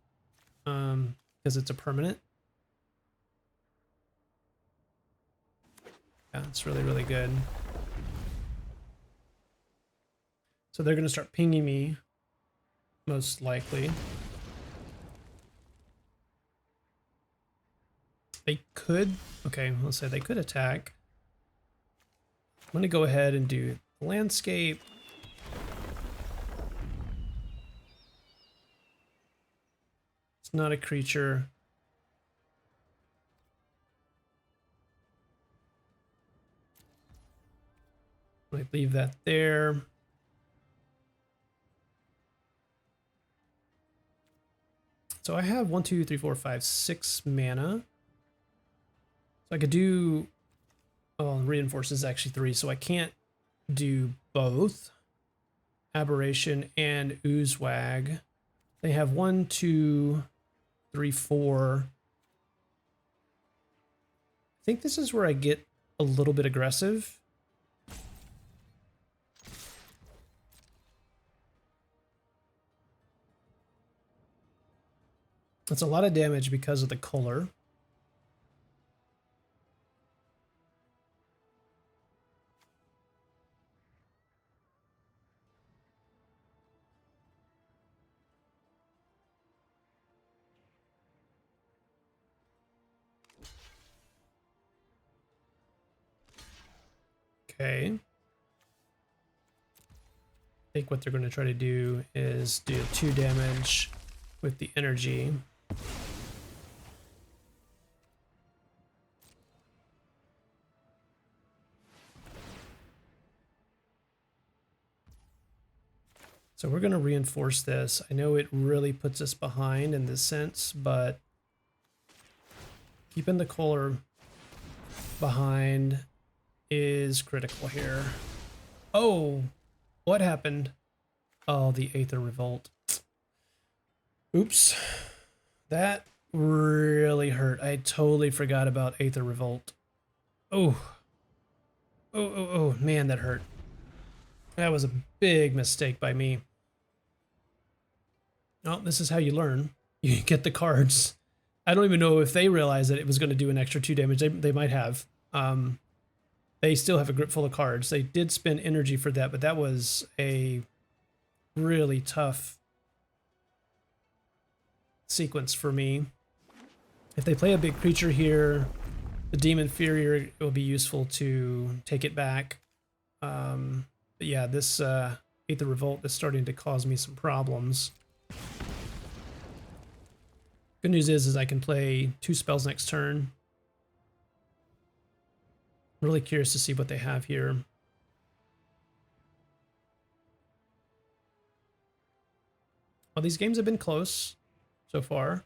because it's a permanent. Yeah, it's really, really good. So they're going to start pinging me, most likely. They could, okay, let's say they could attack. I'm going to go ahead and do landscape. It's not a creature. Might leave that there. So I have 1, 2, 3, 4, 5, 6 mana. So I could do, oh, reinforce is actually 3, so I can't do both Aberration and Oozewag. They have 1, 2, 3, 4. think this is where I get a little bit aggressive. That's a lot of damage because of the color. Okay. I think what they're going to try to do is do 2 damage with the energy. So we're going to reinforce this. I know it really puts us behind in this sense, but keeping the color behind is critical here. Oh, what happened? Oh, the Aether Revolt. Oops. That really hurt. I totally forgot about Aether Revolt. Oh. Oh, man, that hurt. That was a big mistake by me. Oh, this is how you learn. You get the cards. I don't even know if they realized that it was going to do an extra 2 damage. They might have. They still have a grip full of cards. They did spend energy for that, but that was a really tough sequence for me. If they play a big creature here, the Demon Inferior, it will be useful to take it back. But yeah, this Aether Revolt is starting to cause me some problems. Good news is I can play 2 spells next turn. I'm really curious to see what they have here. Well, these games have been close so far.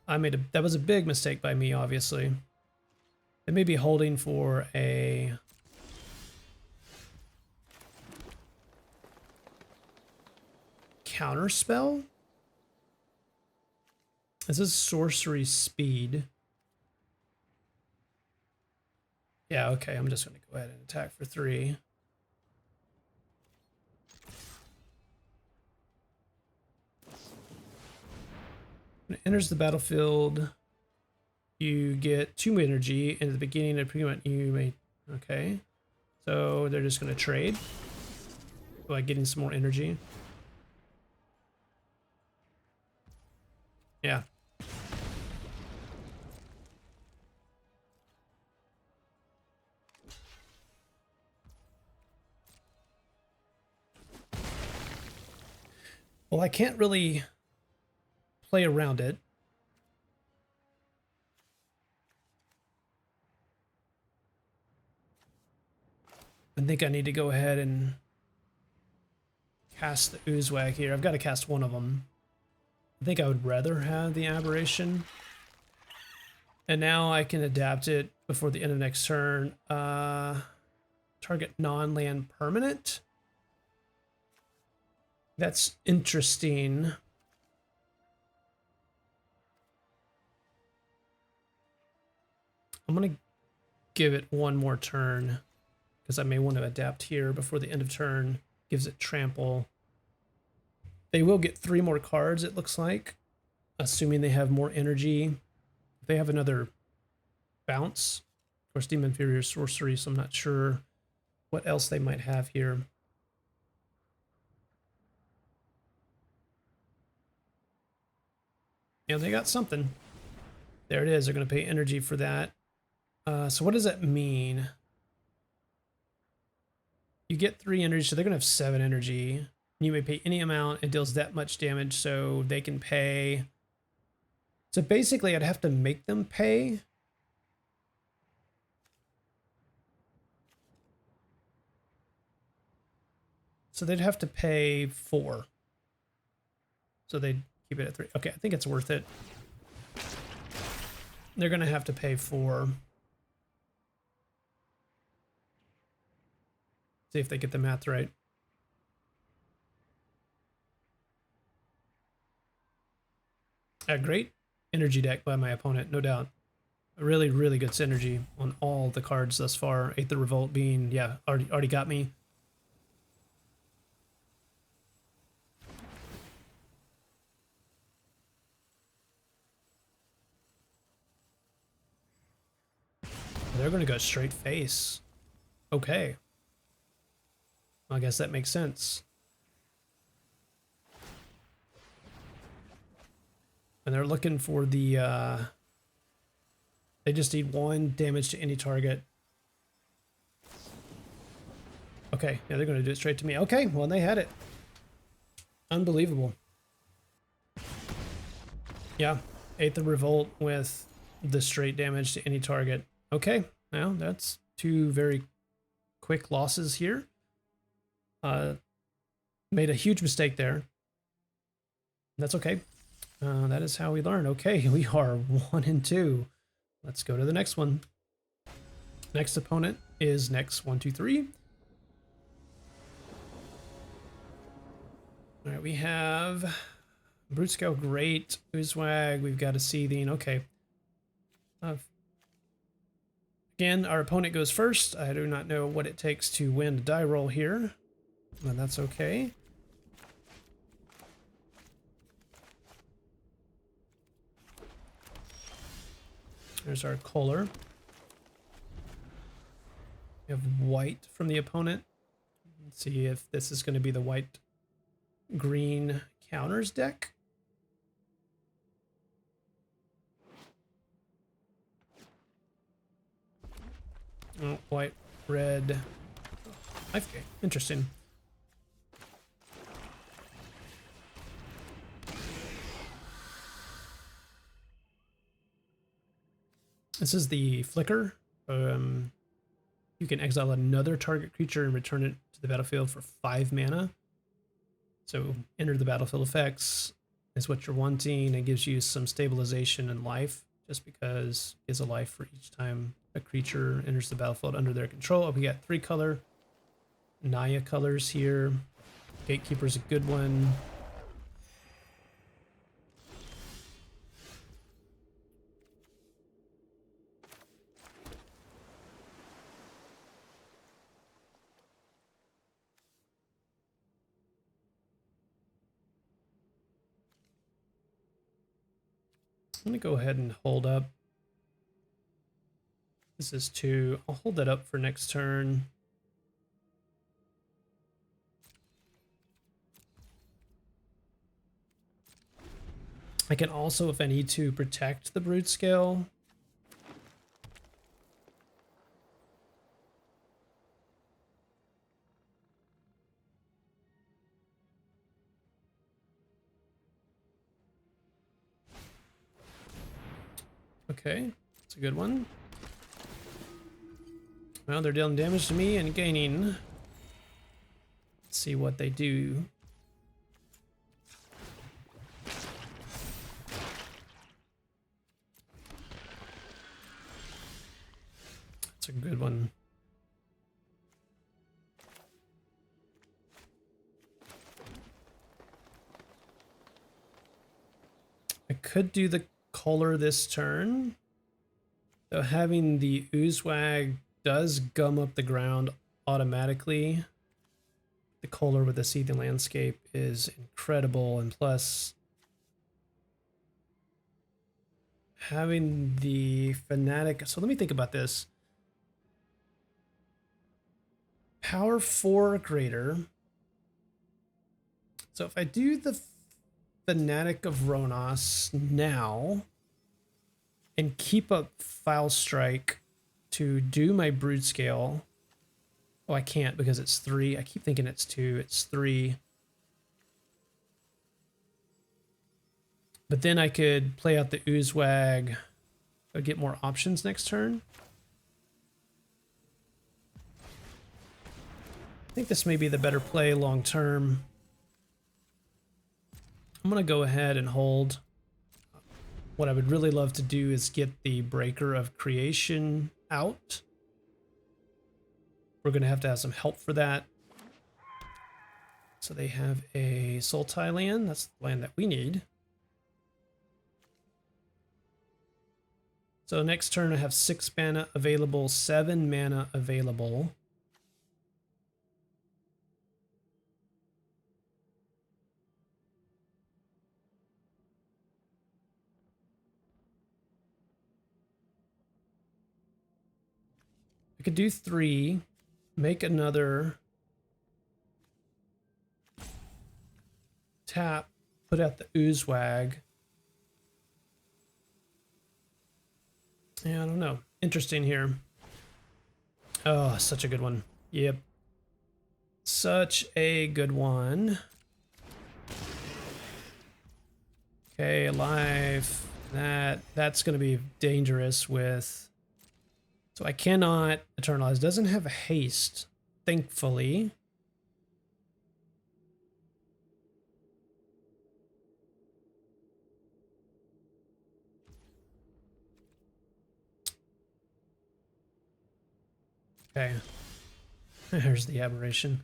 That was a big mistake by me, obviously. They may be holding for a counter spell. This is sorcery speed. Yeah, okay, I'm just going to go ahead and attack for 3. When it enters the battlefield, you get 2 energy, and at the beginning of the pre-event, you may... Okay. So they're just going to trade by getting some more energy. Yeah. Well, I can't really play around it. I think I need to go ahead and cast the Oozewag here. I've got to cast one of them. I think I would rather have the Aberration. And now I can adapt it before the end of next turn. Target non-land permanent. That's interesting. I'm going to give it one more turn because I may want to adapt here before the end of turn. Gives it trample. They will get 3 more cards, it looks like, assuming they have more energy. If they have another bounce, of course, Demon Inferior sorcery, so I'm not sure what else they might have here. Yeah, they got something. There it is. They're going to pay energy for that. So what does that mean? You get 3 energy, so they're going to have 7 energy. You may pay any amount. It deals that much damage, so they can pay. So basically, I'd have to make them pay. So they'd have to pay 4. So they'd keep it at 3. Okay, I think it's worth it. They're going to have to pay 4. See if they get the math right. A great energy deck by my opponent, no doubt. Really, really good synergy on all the cards thus far. Aether Revolt being, yeah, already got me. They're going to go straight face. Okay. I guess that makes sense. And they're looking for the, they just need 1 damage to any target. Okay, yeah, they're going to do it straight to me. Okay, well, they had it. Unbelievable. Yeah, Aether Revolt with the straight damage to any target. Okay, now that's 2 very quick losses here. Made a huge mistake there. That's okay. That is how we learn. Okay, we are 1 and 2. Let's go to the next one. Next opponent is next 1, 2, 3. All right, we have Brute Scale, great. Oozwag, we've got a Seething. Okay. Again, our opponent goes first. I do not know what it takes to win a die roll here, but that's okay. There's our Kohler. We have white from the opponent. Let's see if this is going to be the white-green counters deck. Oh, white, red. Okay, interesting. This is the Flicker. You can exile another target creature and return it to the battlefield for 5 mana. So enter the battlefield effects is what you're wanting. It gives you some stabilization and life, just because it's a life for each time a creature enters the battlefield under their control. Oh, we got 3 color Naya colors here. Gatekeeper's a good one. I'm going to go ahead and hold up. This is 2. I'll hold that up for next turn. I can also, if I need to, protect the Brute Scale. Okay, that's a good one. Well, they're dealing damage to me and gaining. Let's see what they do. That's a good one. I could do the Kohler this turn. Though having the Oozwag does gum up the ground automatically. The Kohler with the Seething Landscape is incredible, and plus having the Fanatic. So let me think about this. Power 4 greater. So if I do the Fanatic of Ronos now and keep up File Strike to do my Brood Scale. Oh, I can't because it's 3. I keep thinking it's 2. It's 3. But then I could play out the Oozwag. I'd get more options next turn. I think this may be the better play long term. I'm going to go ahead and hold. What I would really love to do is get the Breaker of Creation out. We're going to have some help for that. So they have a Sultai land. That's the land that we need. So next turn I have 6 mana available, 7 mana available. I could do 3, make another tap, put out the Oozewag. Yeah, I don't know. Interesting here. Oh, such a good one. Yep. Such a good one. Okay, life. That's going to be dangerous with... So I cannot Eternalize. Doesn't have haste, thankfully. Okay. There's the aberration.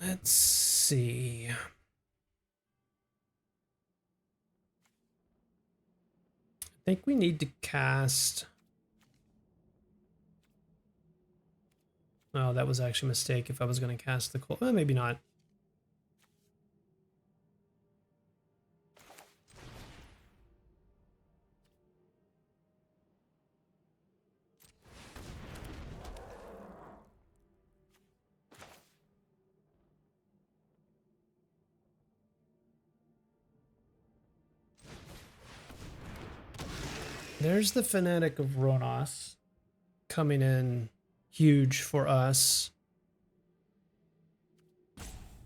Let's see. I think we need to cast... Oh, that was actually a mistake if I was going to cast the cold. Well, maybe not. There's the Fanatic of Ronos coming in huge for us.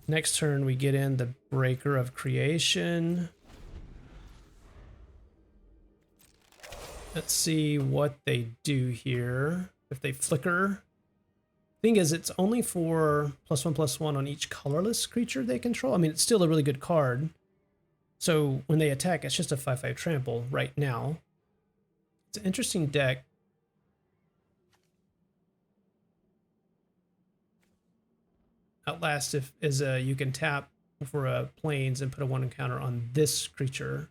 Next turn we get in the Breaker of Creation. Let's see what they do here. If they flicker. Thing is, it's only for +1/+1 on each colorless creature they control. I mean, it's still a really good card. So when they attack, it's just a 5/5 trample right now. It's an interesting deck. Outlast is you can tap for a planes and put a 1 counter on this creature.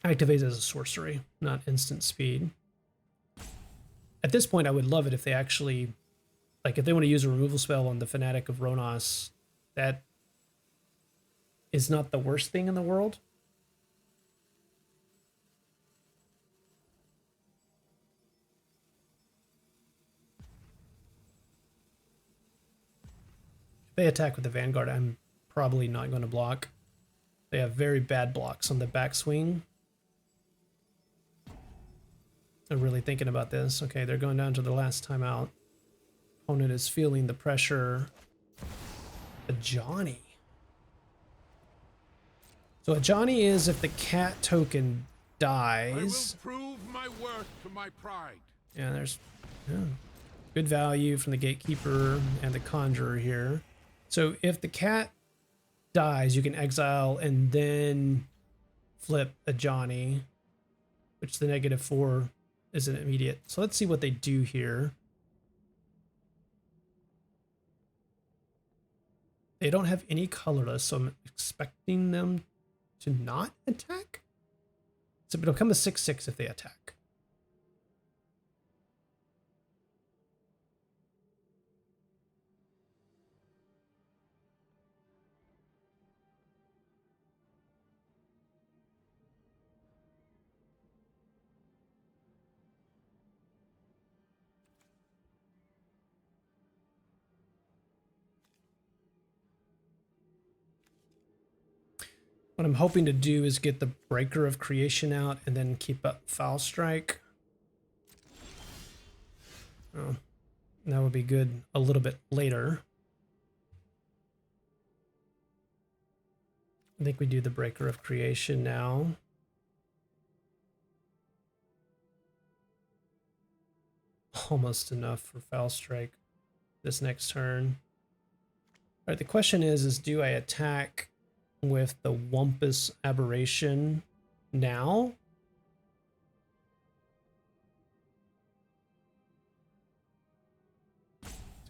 Activates as a sorcery, not instant speed. At this point, I would love it if they actually, like, if they want to use a removal spell on the Fanatic of Ronos, that is not the worst thing in the world. If they attack with the Vanguard, I'm probably not going to block. They have very bad blocks on the backswing. I'm really thinking about this. Okay, they're going down to the last time out. Opponent is feeling the pressure. A Johnny. So a Johnny is if the cat token dies. I will prove my worth to my pride. Yeah, there's good value from the Gatekeeper and the Conjurer here. So if the cat dies, you can exile and then flip a Johnny, which the -4 isn't immediate. So let's see what they do here. They don't have any colorless, so I'm expecting them to not attack. So it'll become a 6/6 if they attack. What I'm hoping to do is get the Breaker of Creation out and then keep up Foul Strike. Oh, that would be good a little bit later. I think we do the Breaker of Creation now. Almost enough for Foul Strike this next turn. All right, the question is do I attack with the Wumpus Aberration now?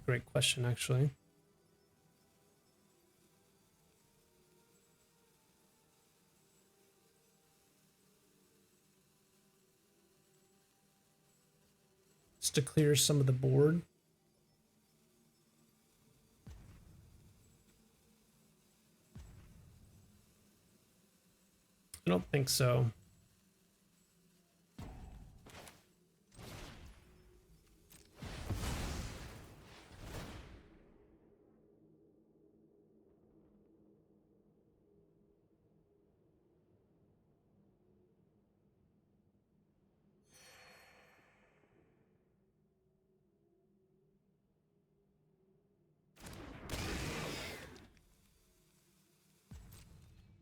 It's a great question, actually. Just to clear some of the board. I don't think so.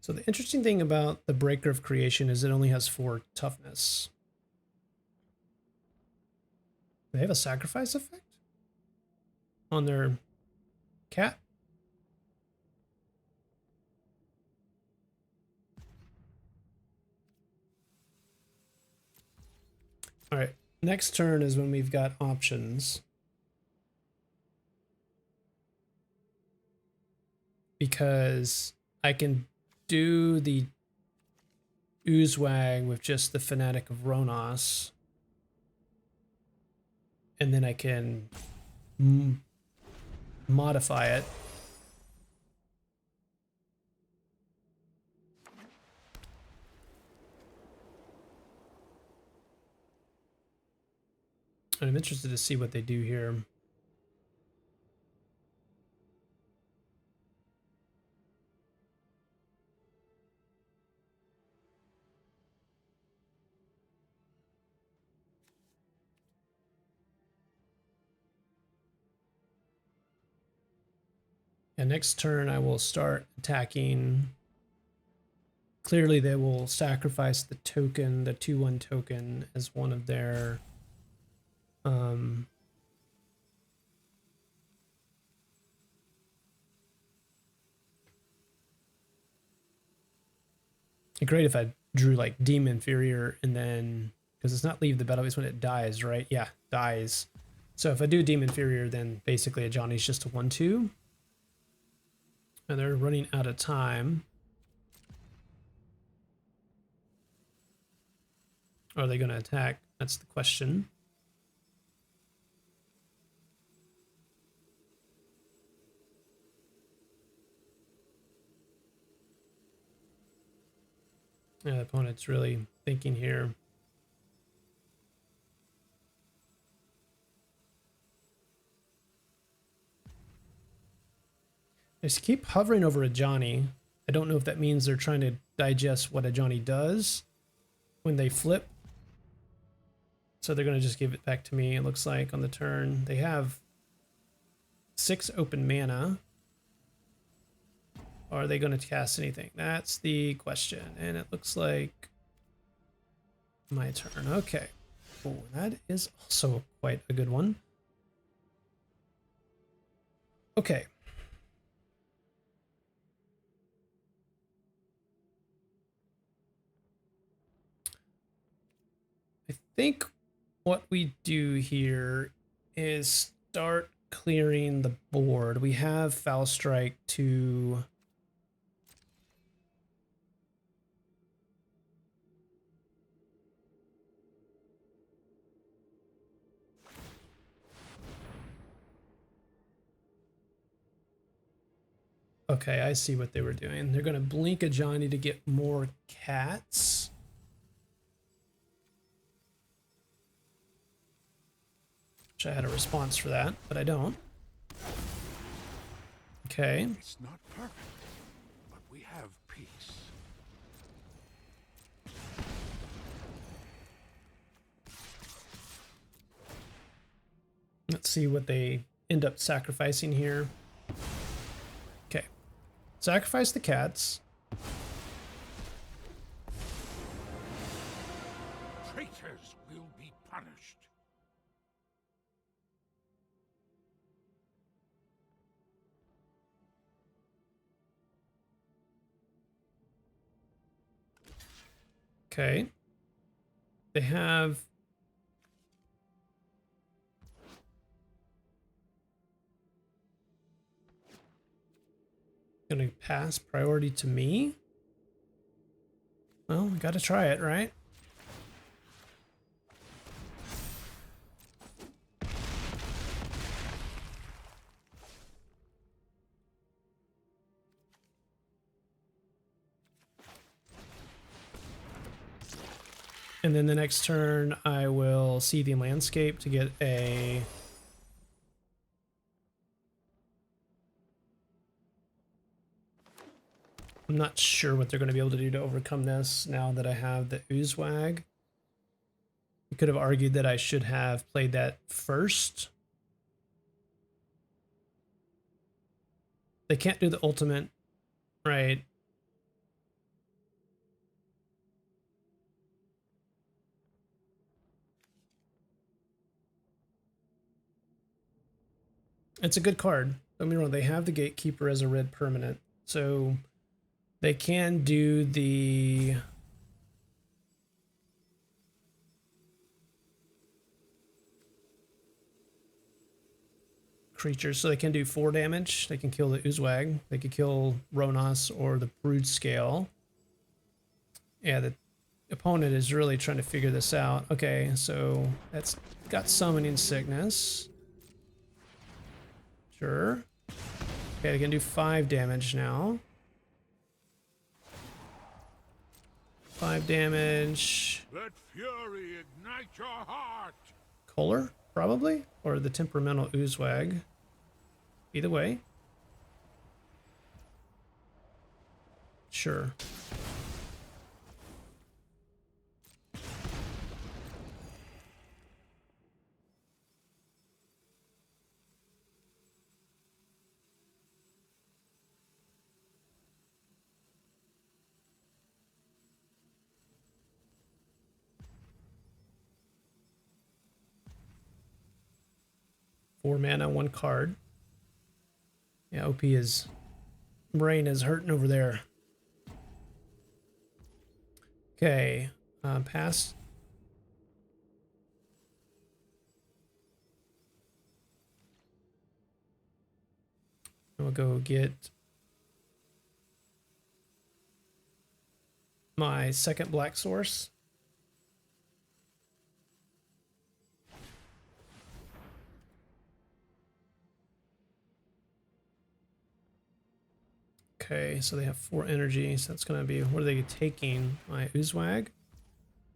So the interesting thing about the Breaker of Creation is it only has 4 toughness. Do they have a sacrifice effect on their cat? All right, next turn is when we've got options. Because I can do the Oozwag with just the Fanatic of Ronos. And then I can modify it. And I'm interested to see what they do here. And next turn I will start attacking. Clearly they will sacrifice the token, the 2/1 token, as one of their great if I drew like Demon Inferior and then, because it's not leave the battle, it's when it dies, right? Yeah, dies. So if I do Demon Inferior, then basically a Johnny's just a 1/2. And they're running out of time. Are they going to attack? That's the question. Yeah, the opponent's really thinking here. I just keep hovering over a Johnny. I don't know if that means they're trying to digest what a Johnny does when they flip. So they're going to just give it back to me, it looks like, on the turn. They have 6 open mana. Are they going to cast anything? That's the question. And it looks like my turn. Okay. Oh, that is also quite a good one. Okay. I think what we do here is start clearing the board. We have Foul Strike to... Okay, I see what they were doing. They're going to blink a Johnny to get more cats. Wish I had a response for that, but I don't. Okay. It's not perfect, but we have peace. Let's see what they end up sacrificing here. Okay. Sacrifice the cats. Traitors will be punished. Okay. They have... Gonna pass priority to me. Well, I gotta try it, right? And then the next turn, I will see the landscape to get a... I'm not sure what they're going to be able to do to overcome this now that I have the Oozwag. You could have argued that I should have played that first. They can't do the ultimate, right? It's a good card. Don't get me wrong, they have the Gatekeeper as a red permanent. So they can do the... creatures, so they can do 4 damage. They can kill the Oozwag. They could kill Ronos or the Brood Scale. Yeah, the opponent is really trying to figure this out. Okay, so that's got Summoning Sickness. Sure. Okay, they can do 5 damage now. 5 damage. Let fury ignite your heart. Kohler, probably? Or the Temperamental Oozwag. Either way. Sure. Four mana, 1 card. Yeah, OP is... brain is hurting over there. Okay, pass. We'll go get my second black source. Okay, so they have 4 energy, so that's going to be, what are they taking? My Oozwag?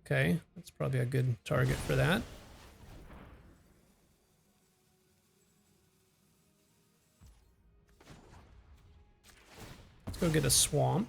Okay, that's probably a good target for that. Let's go get a swamp.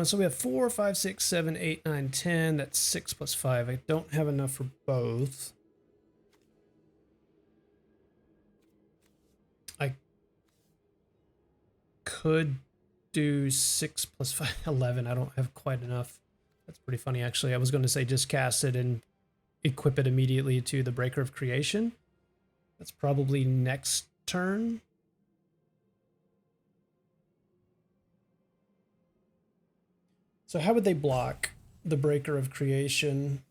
So we have 4, 5, 6, 7, 8, 9, 10. That's 6 plus 5. I don't have enough for both. I could do 6 plus 5, 11. I don't have quite enough. That's pretty funny, actually. I was going to say just cast it and equip it immediately to the Breaker of Creation. That's probably next turn. So how would they block the Breaker of Creation?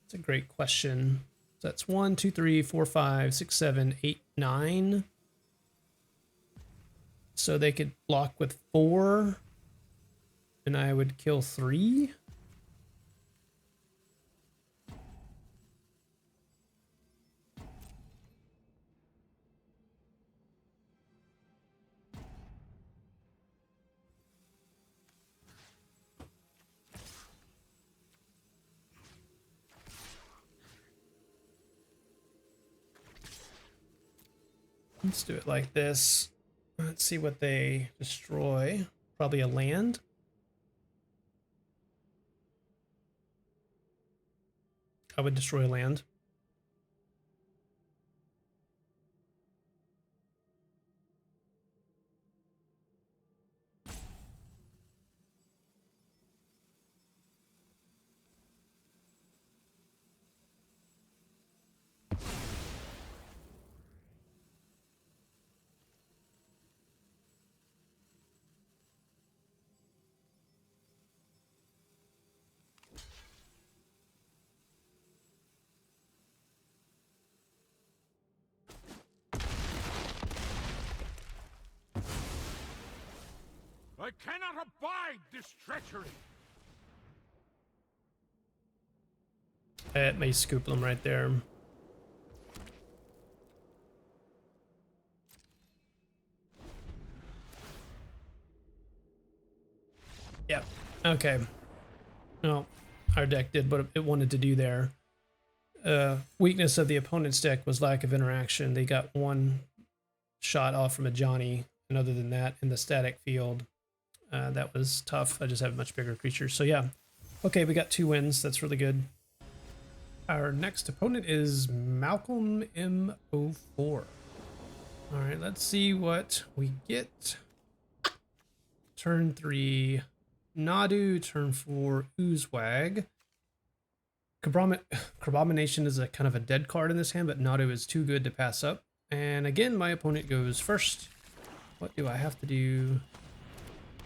That's a great question. So that's 1, 2, 3, 4, 5, 6, 7, 8, 9. So they could block with 4, and I would kill 3. Let's do it like this. Let's see what they destroy. Probably a land. I would destroy land. I cannot abide this treachery. It may scoop them right there. Yep. Okay. Well, our deck did what it wanted to do there. Weakness of the opponent's deck was lack of interaction. They got one shot off from a Johnny, and other than that, in the static field, that was tough. I just have much bigger creatures. So yeah. Okay, we got 2 wins. That's really good. Our next opponent is Malcolm M04. All right, let's see what we get. Turn 3, Nadu. Turn 4, Oozewag. Crabomination is a kind of a dead card in this hand, but Nadu is too good to pass up. And again, my opponent goes first. What do I have to do?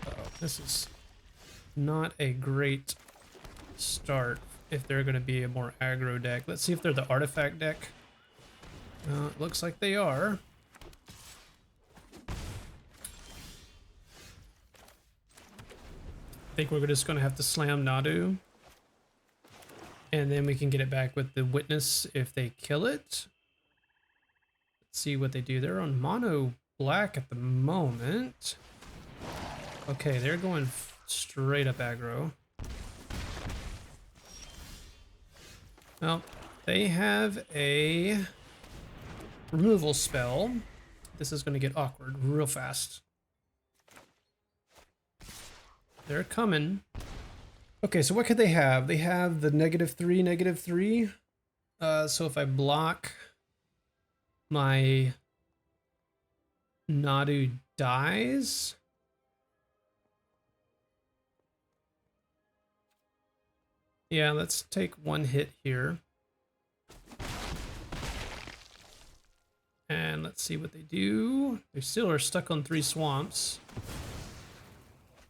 Uh-oh, this is not a great start if they're going to be a more aggro deck. Let's see if they're the artifact deck. It looks like they are. I think we're just going to have to slam Nadu. And then we can get it back with the Witness if they kill it. Let's see what they do. They're on mono black at the moment. Okay, they're going straight up aggro. Well, they have a removal spell. This is going to get awkward real fast. They're coming. Okay, so what could they have? They have the -3, -3. So if I block, my Nadu dies. Yeah, let's take 1 hit here. And let's see what they do. They still are stuck on 3 swamps.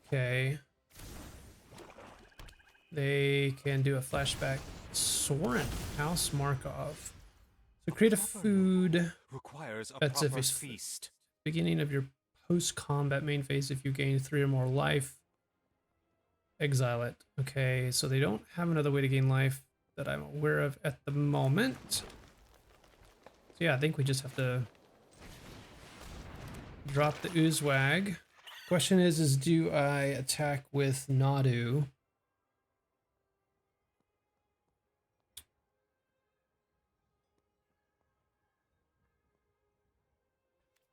Okay. They can do a flashback. Soren, House Markov. So create a food. Requires a That's if proper it's feast. beginning of your post-combat main phase. If you gain 3 or more life, exile it. Okay, so they don't have another way to gain life that I'm aware of at the moment. So yeah, I think we just have to drop the Oozewag. Question is do I attack with Nadu?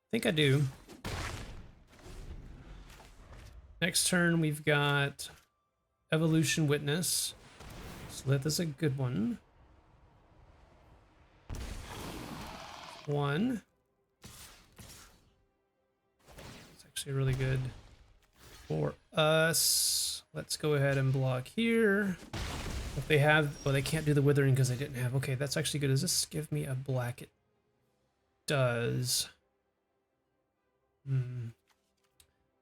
I think I do. Next turn, we've got Evolution Witness. Slith is a good one. 1. It's actually really good for us. Let's go ahead and block here. If they have, well, they can't do the Withering because they didn't have. Okay, that's actually good. Does this give me a black? It does.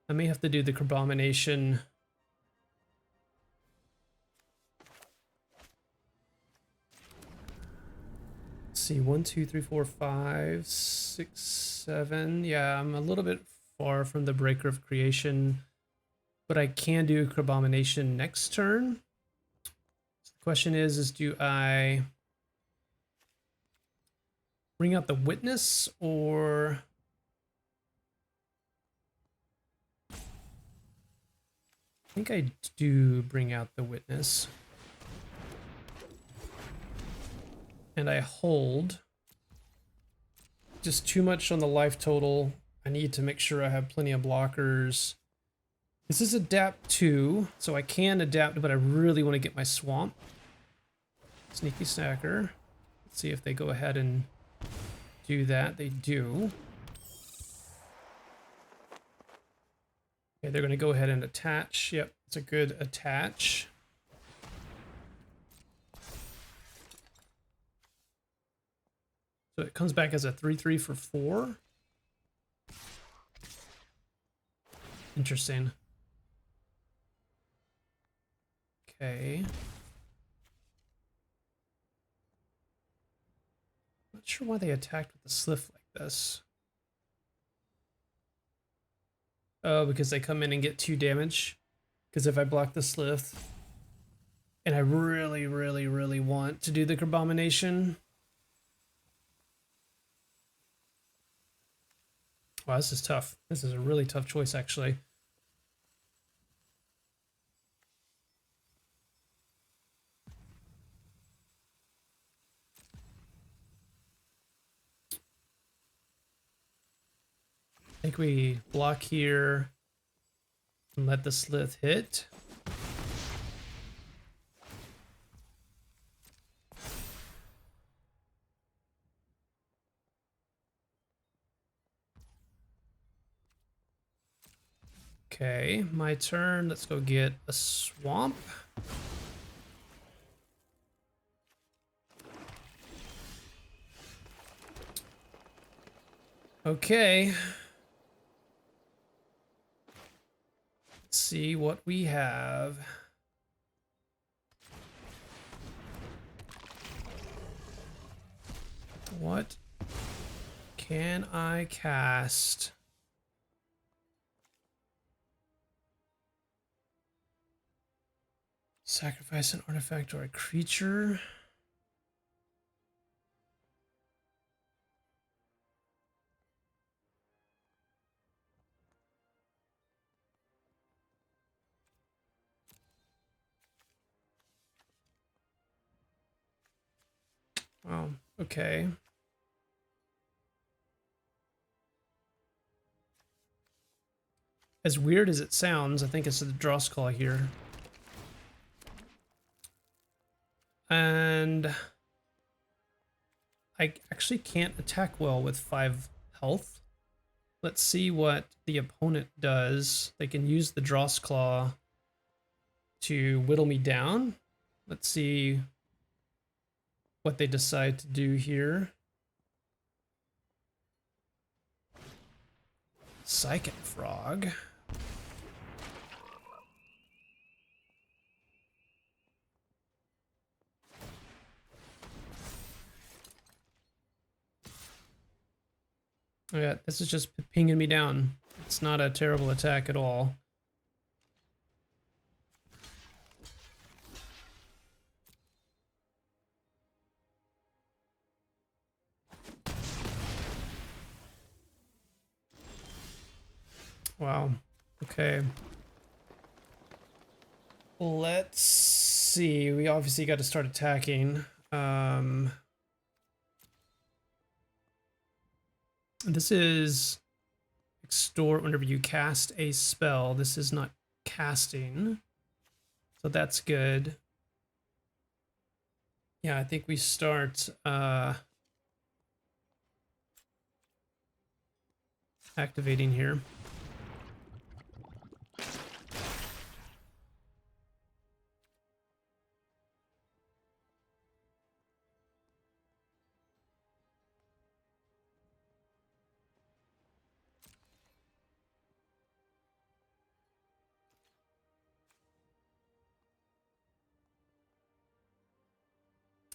I may have to do the Crabomination. Let's see, 1, 2, 3, 4, 5, 6, 7. Yeah, I'm a little bit far from the Breaker of Creation, but I can do Crabomination next turn. So the question is do I bring out the Witness or... I think I do bring out the Witness. And I hold. Just too much on the life total. I need to make sure I have plenty of blockers. This is adapt 2, so I can adapt, but I really want to get my swamp. Sneaky Snacker. Let's see if they go ahead and do that. They do. Okay, they're going to go ahead and attach. Yep, it's a good attach. So it comes back as a 3/3 for 4. Interesting. Okay. Not sure why they attacked with the Sliff like this. Oh, because they come in and get 2 damage. Because if I block the Slith, and I really, really, really want to do the Carbomination. Wow, this is tough. This is a really tough choice, actually. I think we block here and let the Slith hit. Okay, my turn. Let's go get a swamp. Okay. Let's see what we have. What can I cast? Sacrifice an artifact or a creature. Oh, okay. As weird as it sounds, I think it's the Drossclaw here. And I actually can't attack well with 5 health. Let's see what the opponent does. They can use the Drossclaw to whittle me down. Let's see what they decide to do here. Psychic Frog. Oh yeah, this is just pinging me down. It's not a terrible attack at all. Wow. Okay. Let's see. We obviously got to start attacking. This is extort whenever you cast a spell. This is not casting. So that's good. Yeah, I think we start activating here.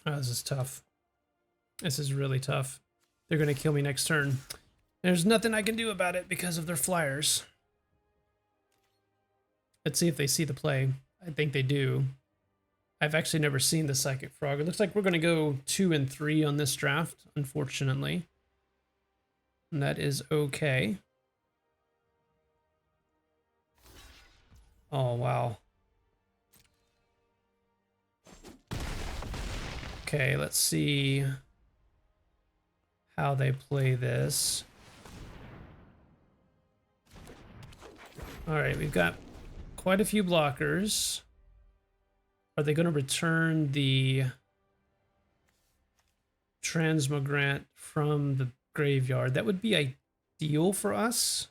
Oh, this is tough. This is really tough. They're going to kill me next turn. There's nothing I can do about it because of their flyers. Let's see if they see the play. I think they do. I've actually never seen the Psychic Frog. It looks like we're going to go 2 and 3 on this draft, unfortunately. And that is okay. Oh, wow. Okay, let's see how they play this. All right, we've got quite a few blockers. Are they going to return the Transmogrant from the graveyard? That would be ideal for us.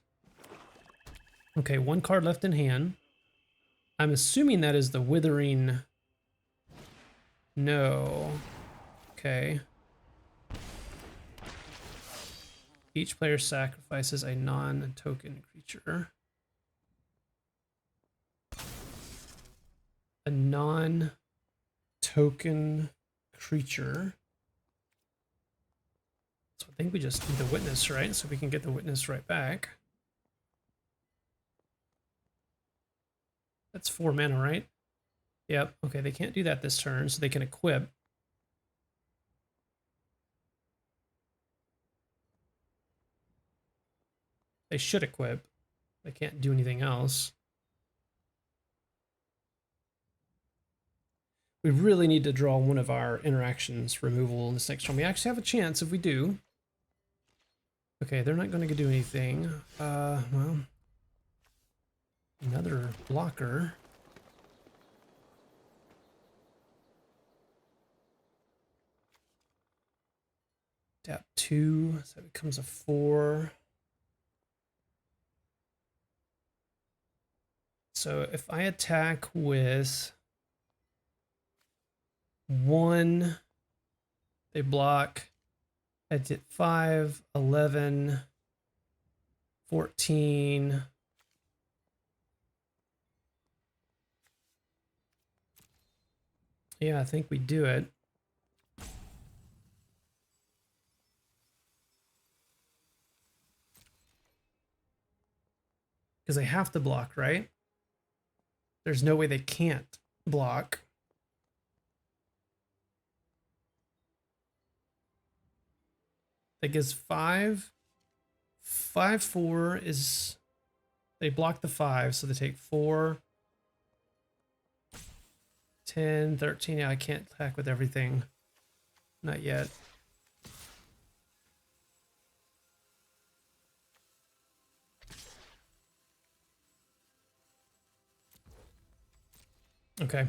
Okay, 1 card left in hand. I'm assuming that is the Withering. No. Okay. Each player sacrifices a non-token creature. A non-token creature. So I think we just need the Witness, right? So we can get the Witness right back. That's 4 mana, right? Yep. Okay, they can't do that this turn, so they can equip. They should equip. They can't do anything else. We really need to draw one of our interactions removal in this next turn. We actually have a chance if we do. Okay, they're not going to do anything. Well, another blocker. Tap 2, so it becomes a 4. So if I attack with 1, they block. I did 5, 11, 14. Yeah, I think we do it. Because they have to block, right? There's no way they can't block. That gives 5. 5, 4 is... They block the 5, so they take 4, 10, 13. Yeah, I can't attack with everything. Not yet. Okay.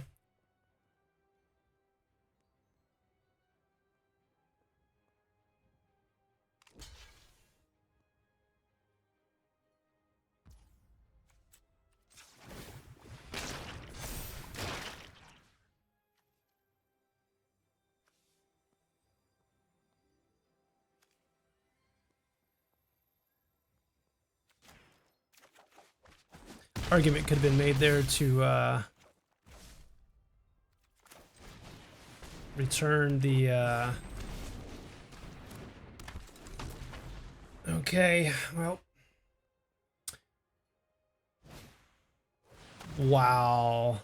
Argument could have been made there to return the okay, well, wow,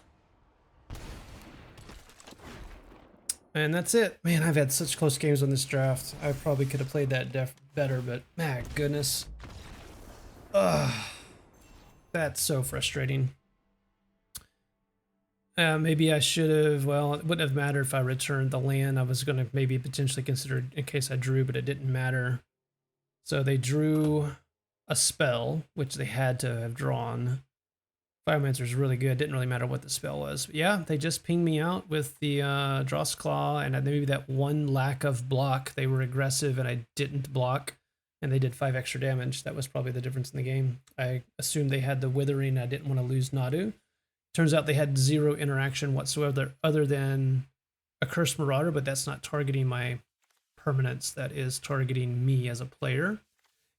and that's it. Man, I've had such close games on this draft. I probably could have played that better, but my goodness, ugh, that's so frustrating. Maybe I should have, well, it wouldn't have mattered if I returned the land. I was going to maybe potentially consider in case I drew, but it didn't matter. So they drew a spell, which they had to have drawn. Biomancer is really good. Didn't really matter what the spell was. But yeah, they just pinged me out with the Dross Claw, and maybe that one lack of block. They were aggressive, and I didn't block, and they did 5 extra damage. That was probably the difference in the game. I assumed they had the Withering. I didn't want to lose Nadu. Turns out they had 0 interaction whatsoever other than a Cursed Marauder, but that's not targeting my permanents. That is targeting me as a player.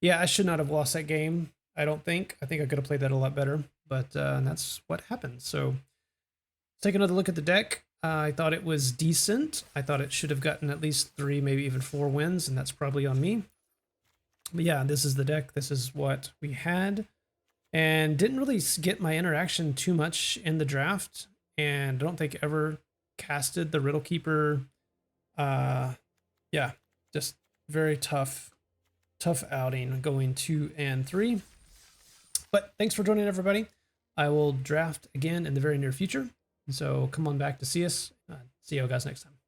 Yeah, I should not have lost that game, I don't think. I think I could have played that a lot better, but that's what happened. So let's take another look at the deck. I thought it was decent. I thought it should have gotten at least 3, maybe even 4 wins, and that's probably on me. But yeah, this is the deck. This is what we had. And didn't really get my interaction too much in the draft, and I don't think ever casted the Riddle Keeper. Yeah, just very tough outing going 2 and 3. But thanks for joining, everybody. I will draft again in the very near future, so come on back to see us. See you guys next time.